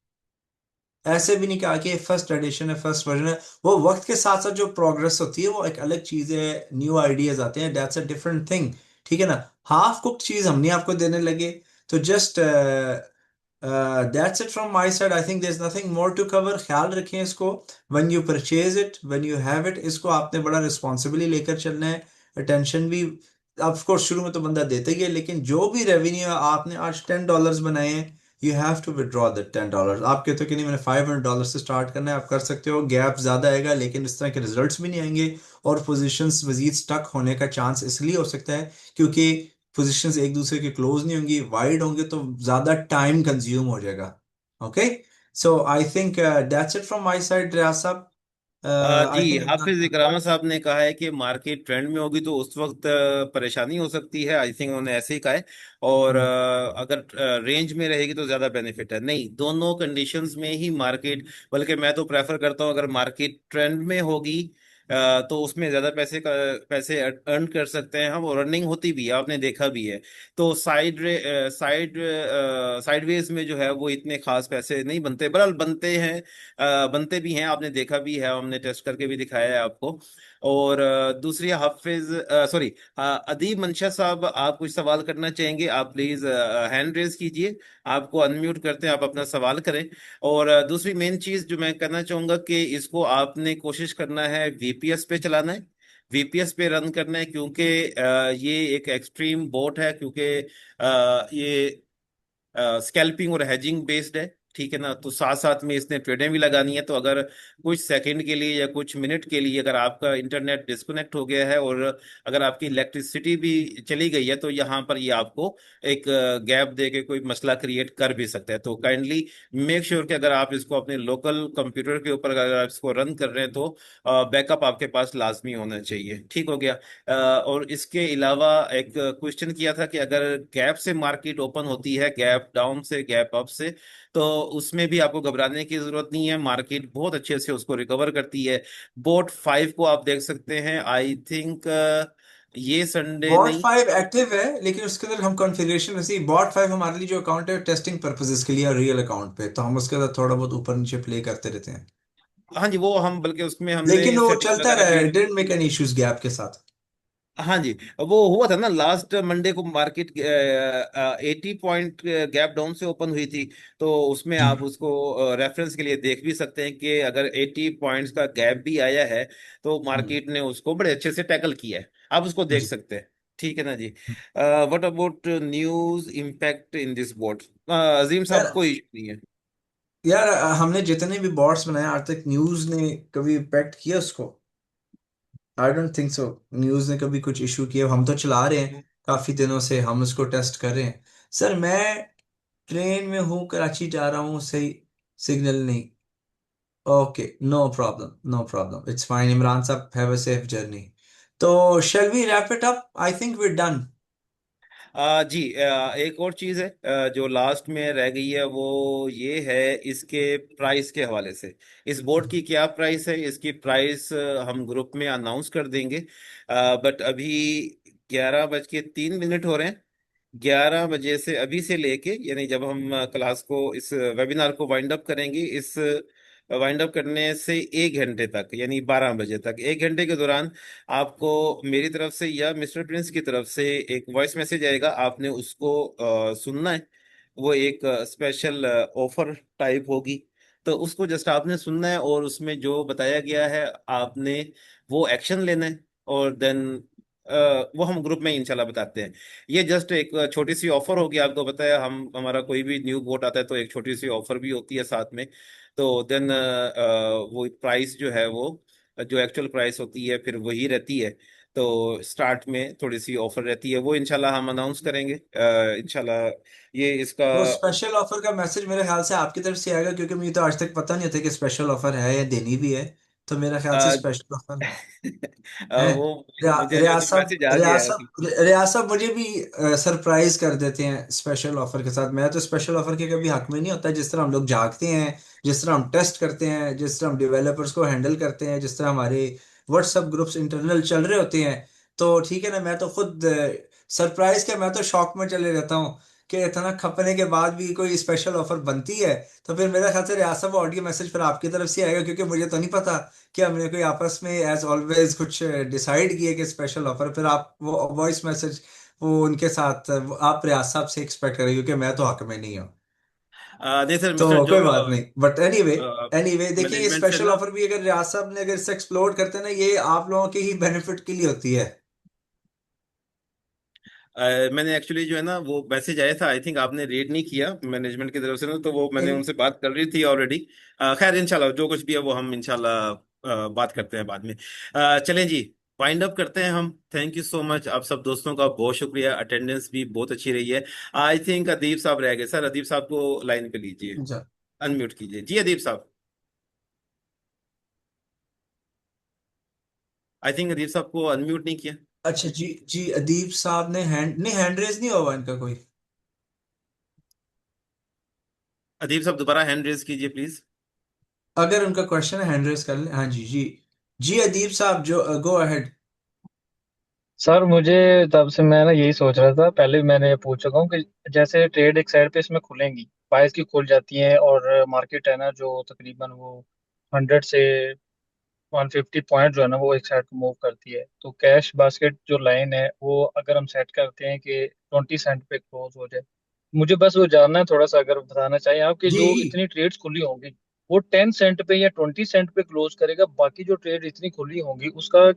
ऐसे भी नहीं कहा कि फर्स्ट एडिशन है, फर्स्ट वर्जन है। वो वक्त के साथ साथ जो प्रोग्रेस होती है वो एक अलग चीज है, न्यू आइडियाज आते हैं, दैट्स अ डिफरेंट थिंग। ठीक है ना, हाफ कुक्ड चीज हम नहीं आपको देने लगे। तो just that's it from my side, I think there is nothing more to cover. ख्याल रखें इसको, when you purchase it, when you have it, इसको आपने बड़ा रिस्पॉन्सिबली लेकर चलना है। अटेंशन भी ऑफ कोर्स शुरू में तो बंदा देता ही है, लेकिन जो भी रेवेन्यू आपने आज $10 बनाए हैं, you have to withdraw the $10। आप कहते हो कि नहीं मैंने $500 से स्टार्ट करना है, आप कर सकते हो, गैप ज्यादा आएगा लेकिन इस तरह के रिजल्ट्स भी नहीं आएंगे, और पोजीशंस मजीद स्टक होने का चांस इसलिए हो सकता है क्योंकि पोजीशंस एक दूसरे के क्लोज नहीं होंगी, वाइड होंगे तो ज्यादा टाइम कंज्यूम हो जाएगा। Okay, so I think that's it from my side Riyaz साहब। जी आई थिंक हाफिज इकरामा साहब ने कहा है कि मार्केट ट्रेंड में होगी तो उस वक्त परेशानी हो सकती है। आई थिंक उन्होंने ऐसे ही कहा है। और अगर रेंज में रहेगी तो ज्यादा बेनिफिट है। नहीं, दोनों कंडीशंस में ही मार्केट, बल्कि मैं तो प्रेफर करता हूँ अगर मार्केट ट्रेंड में होगी तो उसमें ज्यादा पैसे अर्न कर सकते हैं हम, और रनिंग होती भी है, आपने देखा भी है। तो साइडवेज में जो है वो इतने खास पैसे नहीं बनते, बहरहाल बनते हैं, बनते भी हैं, आपने देखा भी है, हमने टेस्ट करके भी दिखाया है आपको। और दूसरी हाफिज, सॉरी, अदीब मंशा साहब, आप कुछ सवाल करना चाहेंगे? आप प्लीज हैंड रेज कीजिए, आपको अनम्यूट करते हैं, आप अपना सवाल करें। और दूसरी मेन चीज जो मैं करना चाहूंगा कि इसको आपने कोशिश करना है वीपीएस पे चलाना है, वीपीएस पे रन करना है, क्योंकि ये एक एक्सट्रीम बोट है, क्योंकि ये स्कैल्पिंग और हेजिंग बेस्ड है, ठीक है ना। तो साथ साथ में इसने ट्रेडें भी लगानी है, तो अगर कुछ सेकंड के लिए या कुछ मिनट के लिए अगर आपका इंटरनेट डिस्कनेक्ट हो गया है और अगर आपकी इलेक्ट्रिसिटी भी चली गई है, तो यहाँ पर ये आपको एक गैप दे के कोई मसला क्रिएट कर भी सकता है। तो काइंडली मेक श्योर कि अगर आप इसको अपने लोकल कंप्यूटर के ऊपर अगर आप इसको रन कर रहे हैं, तो बैकअप आपके पास लाजमी होना चाहिए, ठीक हो गया। और इसके अलावा एक क्वेश्चन किया था कि अगर गैप से मार्केट ओपन होती है, गैप डाउन से, गैप अप से, तो उसमें भी आपको घबराने की जरूरत नहीं है, मार्केट बहुत अच्छे से उसको रिकवर करती है। बोट 5 को आप देख सकते हैं, आई थिंक ये संडे बॉट नहीं। 5 एक्टिव है, लेकिन उसके अंदर हम कॉन्फ़िगरेशन वैसे ही, बॉट 5 हमारे लिए जो अकाउंट है टेस्टिंग पर्पसेस के लिए, रियल अकाउंट पे तो हम उसके अंदर थोड़ा बहुत ऊपर नीचे प्ले करते रहते हैं। हाँ जी, वो हम बल्कि उसमें हमने लेकिन वो सेटिंग चलता वगैरह रहा, भी। Didn't make any issues gap के साथ। हाँ जी, वो हुआ था ना लास्ट मंडे को, मार्केट 80 पॉइंट गैप डाउन से ओपन हुई थी। तो उसमें जी आप उसको रेफरेंस के लिए देख भी सकते हैं कि अगर 80 पॉइंट्स का गैप भी आया है, तो हम्म, मार्केट ने उसको बड़े अच्छे से टैकल किया है, आप उसको देख जी। सकते हैं, ठीक है ना जी। What about news impact in this board? Azeem साहब, यार, कोई इशू नहीं है। यार हमने जितने भी बॉट्स बनाए आज तक, न्यूज ने कभी इम्पेक्ट किया उसको? I don't think so. News ने कभी कुछ इशू किया? हम तो चला रहे हैं काफी दिनों से, हम उसको टेस्ट कर रहे हैं। सर मैं ट्रेन में हूँ, कराची जा रहा हूँ, सही सिग्नल नहीं। Okay, no problem, no problem, it's fine. Imran साहब, हैव अ सेफ जर्नी। तो shall we wrap it up? I think we done. जी, एक और चीज है जो लास्ट में रह गई है, वो ये है इसके प्राइस के हवाले से। इस बोर्ड की क्या प्राइस है, इसकी प्राइस हम ग्रुप में अनाउंस कर देंगे, बट अभी 11:03 हो रहे हैं। 11 बजे से, अभी से लेके, यानी जब हम क्लास को, इस वेबिनार को वाइंड अप करेंगे, इस वाइंड अप करने से 1 घंटे तक, यानी 12 बजे तक, 1 घंटे के दौरान आपको मेरी तरफ से या मिस्टर प्रिंस की तरफ से एक वॉइस मैसेज आएगा, आपने उसको सुनना है। वो एक स्पेशल ऑफर टाइप होगी, तो उसको जस्ट आपने सुनना है, और उसमें जो बताया गया है आपने वो एक्शन लेना है, और देन वो हम ग्रुप में इंशाल्लाह बताते हैं। ये जस्ट एक छोटी सी ऑफर होगी, आपको बताया, हम हमारा कोई भी न्यू बोट आता है तो एक छोटी सी ऑफर भी होती है साथ में। तो देन वो प्राइस जो है, वो जो एक्चुअल प्राइस होती है फिर वही रहती है। तो स्टार्ट में थोड़ी सी ऑफर रहती है, वो इंशाल्लाह हम अनाउंस करेंगे, इंशाल्लाह ये इसका। तो स्पेशल ऑफर का मैसेज मेरे ख्याल से आपकी तरफ से आएगा, क्योंकि मुझे तो आज तक पता नहीं था कि स्पेशल ऑफर है या देनी भी है। तो मेरा ख्याल से अ, स्पेशल ऑफर है। वो मुझे रियाज साहब, मैसेज आ गया है अभी। रियाज साहब मुझे भी सरप्राइज कर देते हैं स्पेशल ऑफर के साथ। मैं तो स्पेशल ऑफर के कभी हक में नहीं होता। जिस तरह हम लोग जागते हैं, जिस तरह हम टेस्ट करते हैं, जिस तरह हम डेवलपर्स को हैंडल करते हैं, जिस तरह हमारे व्हाट्सएप ग्रुप्स इंटरनल चल रहे होते हैं, तो ठीक है ना, मैं तो खुद सरप्राइज क्या, मैं तो शॉक में चले रहता हूँ कि इतना खपने के बाद भी कोई स्पेशल ऑफर बनती है। तो फिर मेरा ख्याल से रियाज साहब ऑडियो मैसेज फिर आपकी तरफ से आएगा, क्योंकि मुझे तो नहीं पता कि हमने कोई आपस में एज ऑलवेज कुछ डिसाइड किए कि स्पेशल ऑफर। फिर आप वो वॉइस मैसेज वो उनके साथ आप रियाज साहब से एक्सपेक्ट करें, क्योंकि मैं तो हक में नहीं हूँ। नहीं सर, तो मिस्टर जो कोई बात नहीं, बट एनीवे, एनीवे देखिए, ये मैनेजमेंट से स्पेशल ना, ऑफर भी अगर रियाज साहब ने अगर इसे एक्सप्लोर करते हैं ना, ये आप लोगों के ही बेनिफिट के लिए होती है। मैंने एक्चुअली जो है ना, वो मैसेज आया था, आई थिंक आपने रीड नहीं किया मैनेजमेंट की तरफ से ना, तो वो मैंने इन उनसे बात कर रही थी ऑलरेडी। खैर इंशाल्लाह जो कुछ भी है वो हम इंशाल्लाह बात करते हैं बाद में। चलें जी, वाइंड अप करते हैं हम। थैंक यू सो मच, आप सब दोस्तों का बहुत शुक्रिया, अटेंडेंस भी बहुत अच्छी रही है। आई थिंक अदीब साहब रह गए, सर अदीब साहब को लाइन पे लीजिए, जा- अनम्यूट कीजिए जी अदीब साहब। आई थिंक अदीब साहब को अनम्यूट नहीं किया। अच्छा जी, जी अदीब साहब ने हैंड नहीं, हैंड रेज नहीं हुआ इनका कोई? अदीब साहब दोबारा हैंड रेज कीजिए प्लीज। अगर उनका क्वेश्चन है हैंड रेज कर ले। हाँ जी, जी जी अदीब साहब, जो गो अहेड। सर मुझे तब से मैं ना यही सोच रहा था, पहले भी मैंने पूछ चुका हूँ कि जैसे ट्रेड एक साइड पे इसमें खुलेंगी, बाईस की खुल जाती है, और मार्केट है ना जो तकरीबन वो 100 से 150 पॉइंट जो है ना वो एक साइड को मूव करती है, तो कैश बास्केट जो लाइन है वो अगर हम सेट करते हैं कि 20 सेंट पे क्लोज हो जाए, मुझे बस वो जानना है थोड़ा सा, अगर बताना चाहिए आपकी जी जो इतनी ट्रेड्स खुली होंगी वो 10 सेंट पे या 20 सेंट पे क्लोज करेगा, बाकी जो ट्रेड इतनी खुली होंगी उसका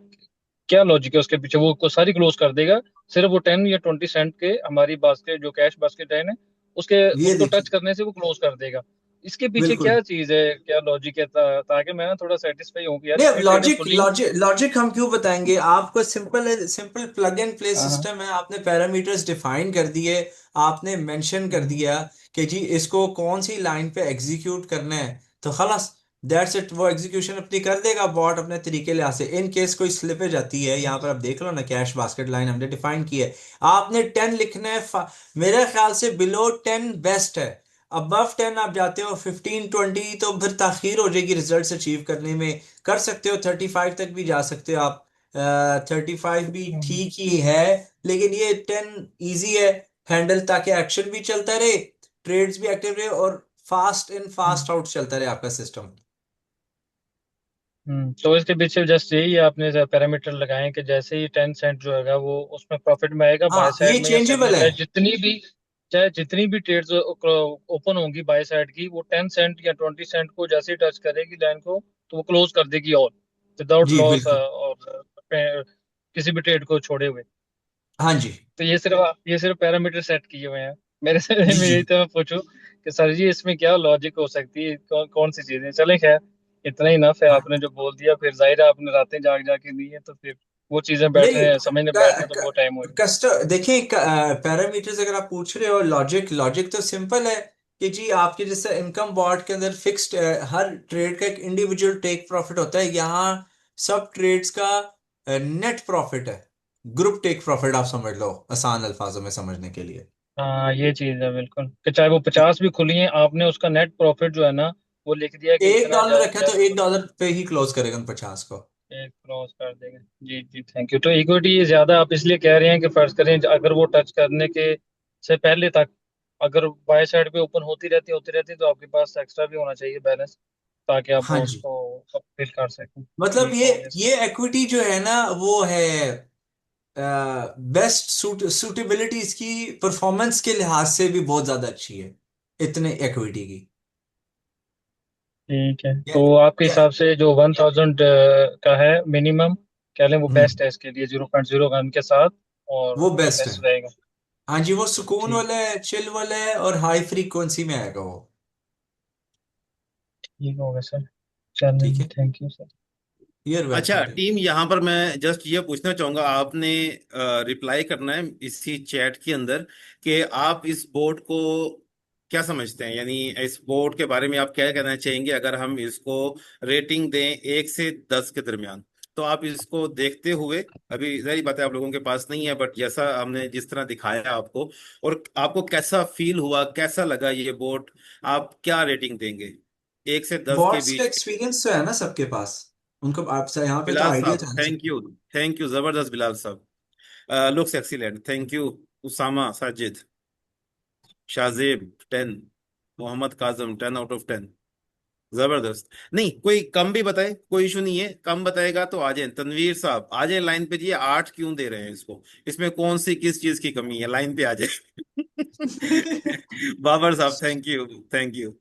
क्या लॉजिक है उसके पीछे, वो को सारी क्लोज कर देगा, सिर्फ वो 10 या 20 सेंट के हमारी बास्केट जो कैश बास्केट लाइन है उसके ये उसको टच देखिए, करने से वो क्लोज कर देगा, इसके पीछे बिल्कुल। क्या चीज है, क्या लॉजिक है, ताकि मैं ना थोड़ा सेटिस्फाई हूँ कि यार नहीं, अब इतनी ट्रेडें लॉजिक खुली। लॉजिक लॉजिक हम क्यों बताएंगे आपको? सिंपल है, सिंपल प्लग एंड प्ले हाँ हाँ। सिस्टम है। आपने पैरामीटर्स डिफाइन कर दिए, आपने मेंशन कर हम्म, दिया कि जी इसको कौन सी लाइन पे एग्जीक्यूट करना है, तो खलास, दैट्स इट। वो एग्जीक्यूशन अपनी कर देगा बॉट अपने तरीके लिहाज से। इन केस कोई स्लिपेज आती है, यहाँ पर आप देख लो ना, कैश बास्केट लाइन हमने डिफाइन की है। आपने 10 लिखना है, मेरे ख्याल से बिलो 10 बेस्ट है। अबव 10 आप जाते हो 15-20 तो फिर ताखीर हो जाएगी रिजल्ट्स अचीव करने में। कर सकते हो 35 तक भी जा सकते हो आप। 35 भी हम्म, ठीक ही है, लेकिन ये 10 इजी है हैंडल, ताकि एक्शन भी चलता रहे, ट्रेड्स भी एक्टिव रहे, और fast in hmm, fast out चलता रहे आपका सिस्टम। तो इसके पीछे जस्ट यही आपने पैरामीटर लगाए कि जैसे ही 10 सेंट जो है वो उसमें प्रॉफिट में आएगा बाय हाँ, ये साइड में या सेल में, चेंजेबल है। चाहे जितनी भी ट्रेड्स ओपन होंगी बाय साइड की, वो 10 सेंट या 20 सेंट को जैसे ही टच करेगी लाइन को तो वो क्लोज कर देगी, और विदाउट जी लॉस बिल्कुल। और किसी भी ट्रेड को छोड़े हुए। हाँ जी। तो ये सिर्फ पैरामीटर सेट किए हुए हैं मेरे से। जी मैं जी। यही तो मैं पूछूं कि सर जी इसमें क्या लॉजिक हो सकती है, कौन सी चीजें, चलें खैर, इतना ही नफ है, हाँ, आपने जो बोल दिया, फिर जाहिर है आपने रातें जाग जाग के दी है, तो फिर वो चीजें नहीं, बैठने समझने बैठने तो बहुत टाइम होगा। कस्ट देखिए, पैरामीटर्स अगर आप पूछ रहे हो, लॉजिक लॉजिक तो सिंपल है कि जी आपके जैसे इनकम बॉर्ड के अंदर फिक्स्ड, हर ट्रेड का एक इंडिविजुअल टेक प्रॉफिट होता है। यहाँ सब ट्रेड्स का नेट प्रॉफिट है, ग्रुप टेक प्रॉफिट आप समझ लो आसान अल्फाजों में समझने के लिए। हाँ ये चीज है बिल्कुल, कि चाहे वो 50 भी खुली है, आपने उसका नेट प्रॉफिट जो है ना वो लिख दिया कि एक इतना डॉलर रखा है तो जस्ट 1 डॉलर पे ही क्लोज करेगा उन 50 को। एक क्रॉस कर देंगे। जी जी थैंक यू। तो इक्विटी ज्यादा आप इसलिए कह रहे हैं कि फर्ज करें अगर वो टच करने के से पहले तक अगर बाय साइड पे ओपन होती रहती तो आपके पास एक्स्ट्रा भी होना चाहिए बैलेंस, ताकि आप हाँ जी। उसको फिल कर सकें। मतलब ठीक ये हो गया सर। ये एक्विटी जो है ना, वो है बेस्ट सूटेबिलिटी इसकी परफॉर्मेंस के लिहाज से भी बहुत ज्यादा अच्छी है, इतने इक्विटी की। ठीक है, क्या तो आपके क्या। हिसाब से जो 1000 का है मिनिमम, कह लें वो बेस्ट हम्म। है इसके लिए 0.01 के साथ, और वो वो बेस्ट है। बेस्ट रहेगा। हाँ जी, वो सुकून ठीक, वाला है, चिल वाला है, और हाई फ्रीक्वेंसी में आएगा वो। ठीक हो गया सर। ठीक चलेंगे, है। Thank you sir. यूर अच्छा वेलकम। टीम, यहाँ पर मैं जस्ट ये पूछना चाहूंगा, आपने रिप्लाई करना है इसी चैट के अंदर कि आप इस बोर्ड को क्या समझते हैं, यानी इस बोर्ड के बारे में आप क्या कहना चाहेंगे अगर हम इसको रेटिंग दें 1 से 10 के दरमियान। तो आप इसको देखते हुए, अभी जाहिर बात है आप लोगों के पास नहीं है, बट जैसा हमने जिस तरह दिखाया आपको, और आपको कैसा फील हुआ, कैसा लगा ये बोर्ड, आप क्या रेटिंग देंगे 1 से 10 के बॉट्स का बीच में? एक्सपीरियंस तो है ना सबके पास, उनको आपसे यहाँ पे तो बिलाल आइडिया साहब था ना थैंक सबको। यू, थैंक यू, जबरदस्त बिलाल साहब, looks excellent, thank you. Usama Sajid, Shahzeb 10, Mohammad Kazim 10 out of 10, जबरदस्त। नहीं कोई कम भी बताए, कोई इशू नहीं है, कम बताएगा तो आ जाए। तनवीर साहब आ जाए लाइन पे जी, 8 क्यों दे रहे हैं इसको, इसमें कौन सी किस चीज की कमी है, लाइन पे आ जाए। बाबर साहब थैंक यू, थैंक यू।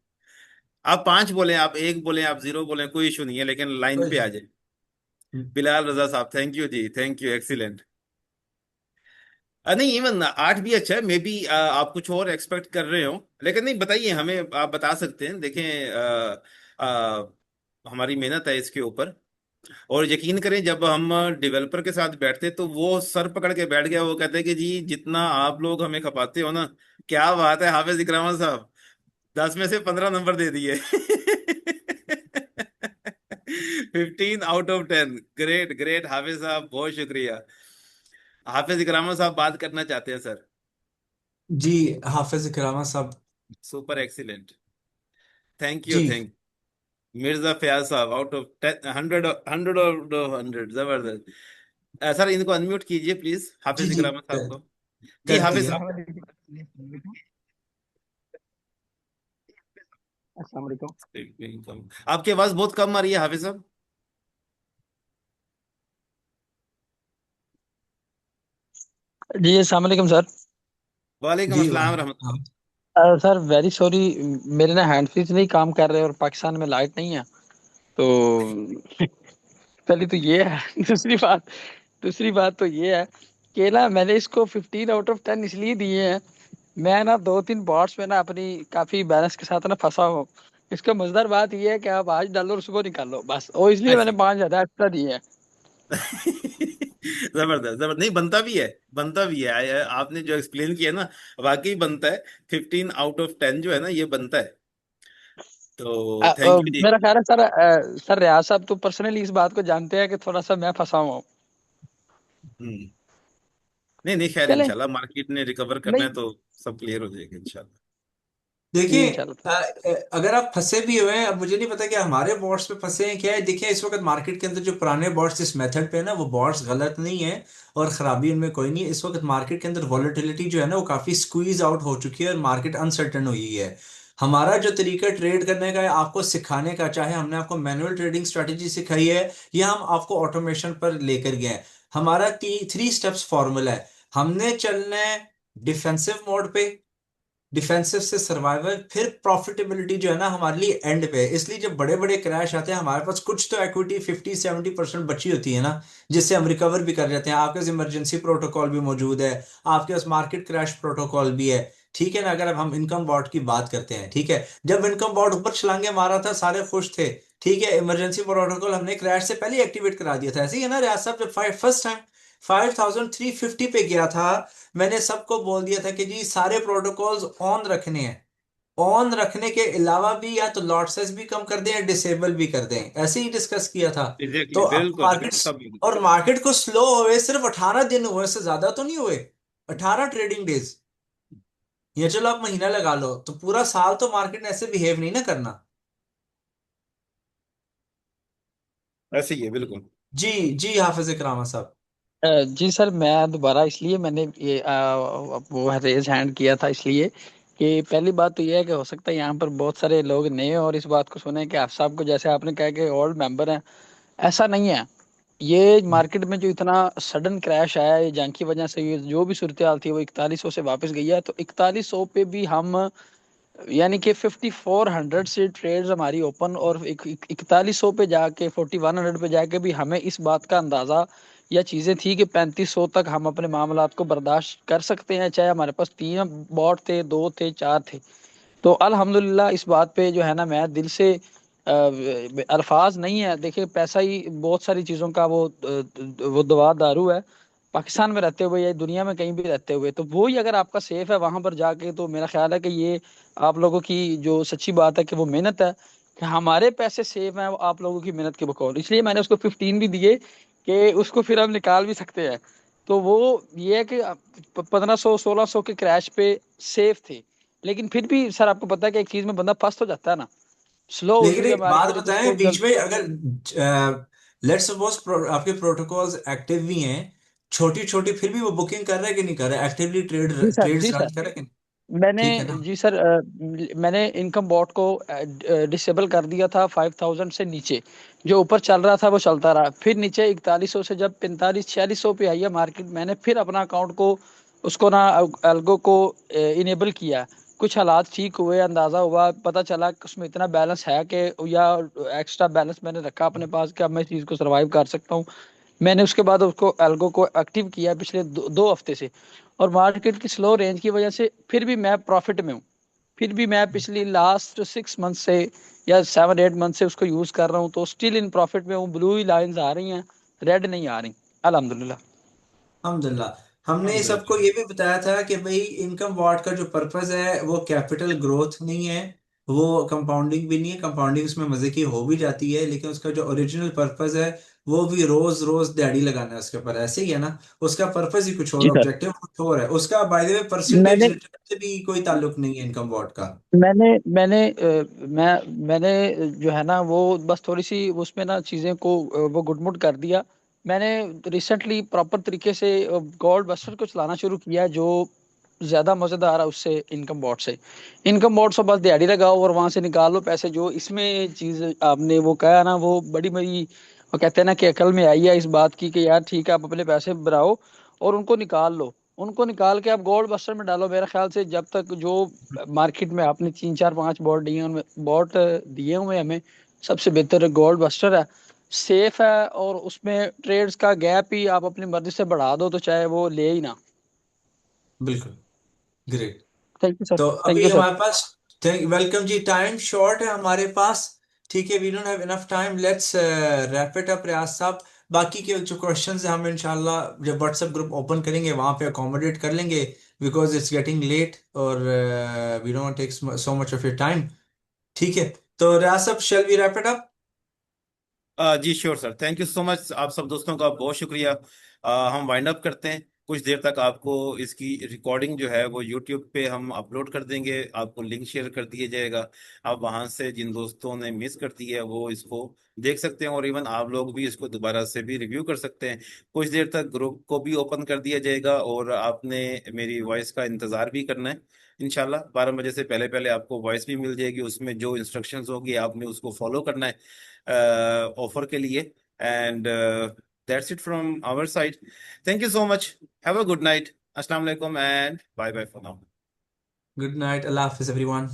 आप 5 बोले, आप 1 बोले, आप 0 बोले, कोई इशू नहीं है, लेकिन लाइन पे आ जाए। बिलाल रजा साहब थैंक यू जी, थैंक यू, एक्सीलेंट। नहीं इवन 8 भी अच्छा है, मे बी आप कुछ और एक्सपेक्ट कर रहे हो, लेकिन नहीं बताइए हमें, आप बता सकते हैं। देखें हमारी मेहनत है इसके ऊपर, और यकीन करें जब हम डेवलपर के साथ बैठते तो वो सर पकड़ के बैठ गया, वो कहते हैं कि जी जितना आप लोग हमें खपाते हो ना, क्या बात है हाफिज इकरामा साहब, 10 में से 15 नंबर दे दिए। 15 आउट ऑफ 10, ग्रेट ग्रेट हाफिज साहब, बहुत शुक्रिया। हाफिज इकरामा साहब बात करना चाहते हैं सर। जी, हाफिज इकरामा साहब। सुपर एक्सीलेंट, थैंक यू, जी। थैंक मिर्जा फयाज साहब, आउट ऑफ 10, 100, 100 जबरदस्त। सर इनको अनम्यूट कीजिए प्लीज, जी हाफिज जी, इकराम साहब को। जी कर हाफिज दिया। साहब। अस्सलाम वालेकुम। आपकी आवाज बहुत कम आ रही है हाफिज साहब। जी अस्सलाम वालेकुम सर। वालेकुम जी अस्सलाम वाह। रहमतुल्लाह। सर वेरी सॉरी, मेरे ना हैंड फ्री नहीं काम कर रहे और पाकिस्तान में लाइट नहीं है तो पहली तो ये है। दूसरी बात तो ये है कि ना मैंने इसको 15 आउट ऑफ 10 इसलिए दिए हैं। मैं ना 2-3 बॉट्स में ना अपनी काफी बैलेंस के साथ ना फंसा हूँ। इसका मजेदार बात ये है कि आप आज डालो और सुबह निकालो बस, और इसलिए मैंने अच्छा। 5 ज्यादा एक्स्ट्रा दिए हैं। जबरदस्त जबरदस्त, नहीं बनता भी है, बनता भी है। आपने जो एक्सप्लेन किया ना, वाकई बनता है। 15 आउट ऑफ 10 जो है ना, ये बनता है। तो थैंक यू जी। मेरा ख्याल है सर, सर रियाज साहब तो पर्सनली इस बात को जानते हैं कि थोड़ा सा मैं फंसा हुआ हूँ। हम्म। नहीं नहीं, खैर चलें। इंशाल्लाह मार्केट ने रिकवर करना नहीं। है तो सब क्लियर हो जाएगा इंशाल्लाह। देखिए, इंशाल्लाह। अगर आप फंसे भी हुए हैं, अब मुझे नहीं पता कि हमारे बॉट्स पे फंसे हैं क्या है। देखिए, इस वक्त मार्केट के अंदर जो पुराने बॉट्स इस मेथड पे है ना, वो बॉट्स गलत नहीं है और खराबी उनमें कोई नहीं है। इस वक्त मार्केट के अंदर वॉलेटिलिटी जो है ना, वो काफी स्क्वीज आउट हो चुकी है और मार्केट अनसर्टन हुई है। हमारा जो तरीका ट्रेड करने का है आपको सिखाने का, चाहे हमने आपको मैनुअल ट्रेडिंग स्ट्रेटेजी सिखाई है या हम आपको ऑटोमेशन पर लेकर गए हैं, हमारा 3 स्टेप्स फॉर्मूला है। हमने चलना है डिफेंसिव मोड पे, डिफेंसिव से सर्वाइवल, फिर प्रॉफिटेबिलिटी जो है ना हमारे लिए एंड पे है। इसलिए जब बड़े बड़े क्रैश आते हैं, हमारे पास कुछ तो इक्विटी 50-70% बची होती है ना, जिससे हम रिकवर भी कर जाते हैं। आपके पास इमरजेंसी प्रोटोकॉल भी मौजूद है, आपके पास मार्केट क्रैश प्रोटोकॉल भी है। ठीक है ना। अगर अब हम इनकम बॉट की बात करते हैं, ठीक है, जब इनकम बॉट ऊपर छलांगे मारा था सारे खुश थे। ठीक है, इमरजेंसी प्रोटोकॉल हमने क्रैश से पहले एक्टिवेट करा दिया था। ऐसे ही है ना रियाज साहब, जब फर्स्ट टाइम 5350 पे गया था, मैंने सबको बोल दिया था कि जी सारे प्रोटोकॉल्स ऑन रखने हैं। ऑन रखने के अलावा भी या तो लॉट साइज भी कम कर दें या डिसेबल भी कर दें, ऐसे ही डिस्कस किया था। तो एग्जैक्टली, अब बिल्कुल मार्केट, बिल्कुल सब बिल्कुल। और मार्केट को स्लो हुए सिर्फ 18 दिन हुए, से ज्यादा तो नहीं हुए, 18 ट्रेडिंग डेज। या चलो आप महीना लगा लो, तो पूरा साल तो मार्केट ने ऐसे बिहेव नहीं ना करना। ऐसे ही है बिल्कुल। जी जी हाफिज इकरामा साहब। जी सर, मैं दोबारा इसलिए मैंने ये वो रेज हैंड किया था इसलिए कि पहली बात तो ये है कि हो सकता है यहाँ पर बहुत सारे लोग नए हैं और इस बात को सुने कि आप साहब को, जैसे आपने कहा कि ओल्ड मेंबर हैं। ऐसा नहीं है। ये मार्केट में जो इतना सडन क्रैश आया है, ये जंग की वजह से, ये जो भी सूरत हाल थी वो 4100 से वापस गई है, तो 4100 पे भी हम, यानी कि 5400 से ट्रेड्स हमारी ओपन, और 4100 पे जाके 4100 पे जाके भी हमें इस बात का अंदाजा या चीजें थी कि 3500 तक हम अपने मामलात को बर्दाश्त कर सकते हैं, चाहे हमारे पास 3 बॉट थे, 2 थे, 4 थे। तो अल्हम्दुलिल्लाह इस बात पे जो है ना, मैं दिल से अल्फाज नहीं है। देखिए, पैसा ही बहुत सारी चीज़ों का वो दवा दारू है। पाकिस्तान में रहते हुए या दुनिया में कहीं भी रहते हुए, तो वो ही अगर आपका सेफ है वहां पर जाके, तो मेरा ख्याल है कि ये आप लोगों की जो सच्ची बात है कि वो मेहनत है कि हमारे पैसे सेफ हैं, वो आप लोगों की मेहनत के बकौल, इसलिए मैंने उसको 15 भी दिए कि उसको फिर हम निकाल भी सकते हैं। तो वो ये है कि 1500-1600 के क्रैश पे सेफ थे। लेकिन फिर भी सर, आपको पता है कि एक चीज में बंदा फंस तो जाता है ना, स्लो हुई लेकिन हुई है एक बात मार्केट, बताएं उसको बीच जल्द। में, अगर लेट्स सपोज आपके प्रोटोकॉल्स एक्टिव भी हैं, छोटी छोटी, फिर भी वो बुकिंग कर रहे हैं कि नहीं कर रहे, एक्टिवली जी सर, ट्रेड्स जी रन सर। कर रहे हैं कि नहीं? मैंने, ठीक है ना। जी सर, मैंने इनकम बॉट को डिसेबल कर दिया था 5000 से नीचे। जो ऊपर चल रहा था वो चलता रहा, फिर नीचे 4100 से जब 4500-4600 पे आई है मार्केट, मैंने फिर अपना अकाउंट को, उसको ना, एल्गो को इनेबल किया। कुछ हालात ठीक हुए, अंदाज़ा हुआ, पता चला कि उसमें इतना बैलेंस है कि, या एक्स्ट्रा बैलेंस मैंने रखा अपने पास कि अब मैं इस चीज़ को सर्वाइव कर सकता हूँ। मैंने उसके बाद उसको, एल्गो को एक्टिव किया पिछले 2 हफ्ते से, और मार्केट की स्लो रेंज की वजह से फिर भी मैं प्रॉफिट में हूँ। फिर भी मैं पिछली लास्ट 6 मंथ से या 7-8 मंथ से उसको यूज कर रहा हूँ, तो स्टिल इन प्रॉफिट में हूँ। ब्लू ही लाइंस आ रही हैं, रेड नहीं आ रही, अल्हम्दुलिल्लाह। अल्हम्दुलिल्लाह। हमने सबको अल्हम्दुलिल्लाह। ये भी बताया था कि भाई इनकम वॉट का जो पर्पस है वो कैपिटल ग्रोथ नहीं है, वो कंपाउंडिंग भी नहीं है। कंपाउंडिंग उसमें मजे की हो भी जाती है, लेकिन उसका जो ओरिजिनल पर्पस है वो भी रोज रोज दिहाड़ी लगाना है उसके ऊपर, ऐसे ही है ना? उसका पर्पस ही कुछ और, जी सर। ऑब्जेक्टिव कुछ और है उसका। बाय द वे परसेंटेज मैंने रिटर्न से भी कोई ताल्लुक नहीं है इनकम बोर्ड का। मैंने मैंने मैंने जो है ना वो बस थोड़ी सी उसमें ना चीज़ें को वो गुडमुड कर दिया। मैंने रिसेंटली प्रॉपर तरीके से गोल्ड बस्टर को चलाना शुरू किया, जो ज़्यादा मज़ेदार है उससे इनकम बोर्ड से। इनकम बोर्ड से बस दिहाड़ी लगाओ और वहां से निकाल लो पैसे। जो इसमें चीज़ आपने वो कहा ना, वो बड़ी मेरी वो कहते हैं ना कि अकल में आई है इस बात की कि यार ठीक है, आप अपने पैसे बनाओ और उनको निकाल लो। उनको निकाल के आप गोल्ड बस्टर में डालो। मेरे ख्याल से जब तक जो मार्केट में आपने 3 4 5 बोर्ड दिए हैं, उनमें बोर्ड दिए हुए हैं हमें, सबसे बेहतर गोल्ड बस्टर है, सेफ है, और उसमें ट्रेड्स का गैप ही आप अपनी मर्जी से बढ़ा दो तो चाहे वो ले ही ना। बिल्कुल। ग्रेट। Thank you sir. तो थैंक अभी यू सर। हमारे पास, थैंक वेलकम जी, टाइम शॉर्ट है हमारे पास। ठीक है, we don't have enough time, let's wrap it up Riyaz साहब। बाकी के जो क्वेश्चंस हैं हम इंशाल्लाह जब व्हाट्सएप ग्रुप ओपन करेंगे वहां पे अकोमोडेट कर लेंगे, बिकॉज इट्स गेटिंग लेट और we don't take so much of your time. ठीक है, तो रियाज साहब, shall we wrap it up? जी sure sir, thank you so much. आप सब दोस्तों का बहुत शुक्रिया। हम वाइंड अप करते हैं। कुछ देर तक आपको इसकी रिकॉर्डिंग जो है वो यूट्यूब पे हम अपलोड कर देंगे, आपको लिंक शेयर कर दिया जाएगा। आप वहां से जिन दोस्तों ने मिस कर दी है वो इसको देख सकते हैं, और इवन आप लोग भी इसको दोबारा से भी रिव्यू कर सकते हैं। कुछ देर तक ग्रुप को भी ओपन कर दिया जाएगा और आपने मेरी वॉइस का इंतजार भी करना है। इंशाल्लाह 12 बजे से पहले पहले आपको वॉइस भी मिल जाएगी, उसमें जो इंस्ट्रक्शंस होगी आपने उसको फॉलो करना है ऑफर के लिए। And that's it from our side. Thank you so much. Have a good night. अस्सलाम वालेकुम and bye bye for now. Good night, अल्लाह हाफिज एवरीवन।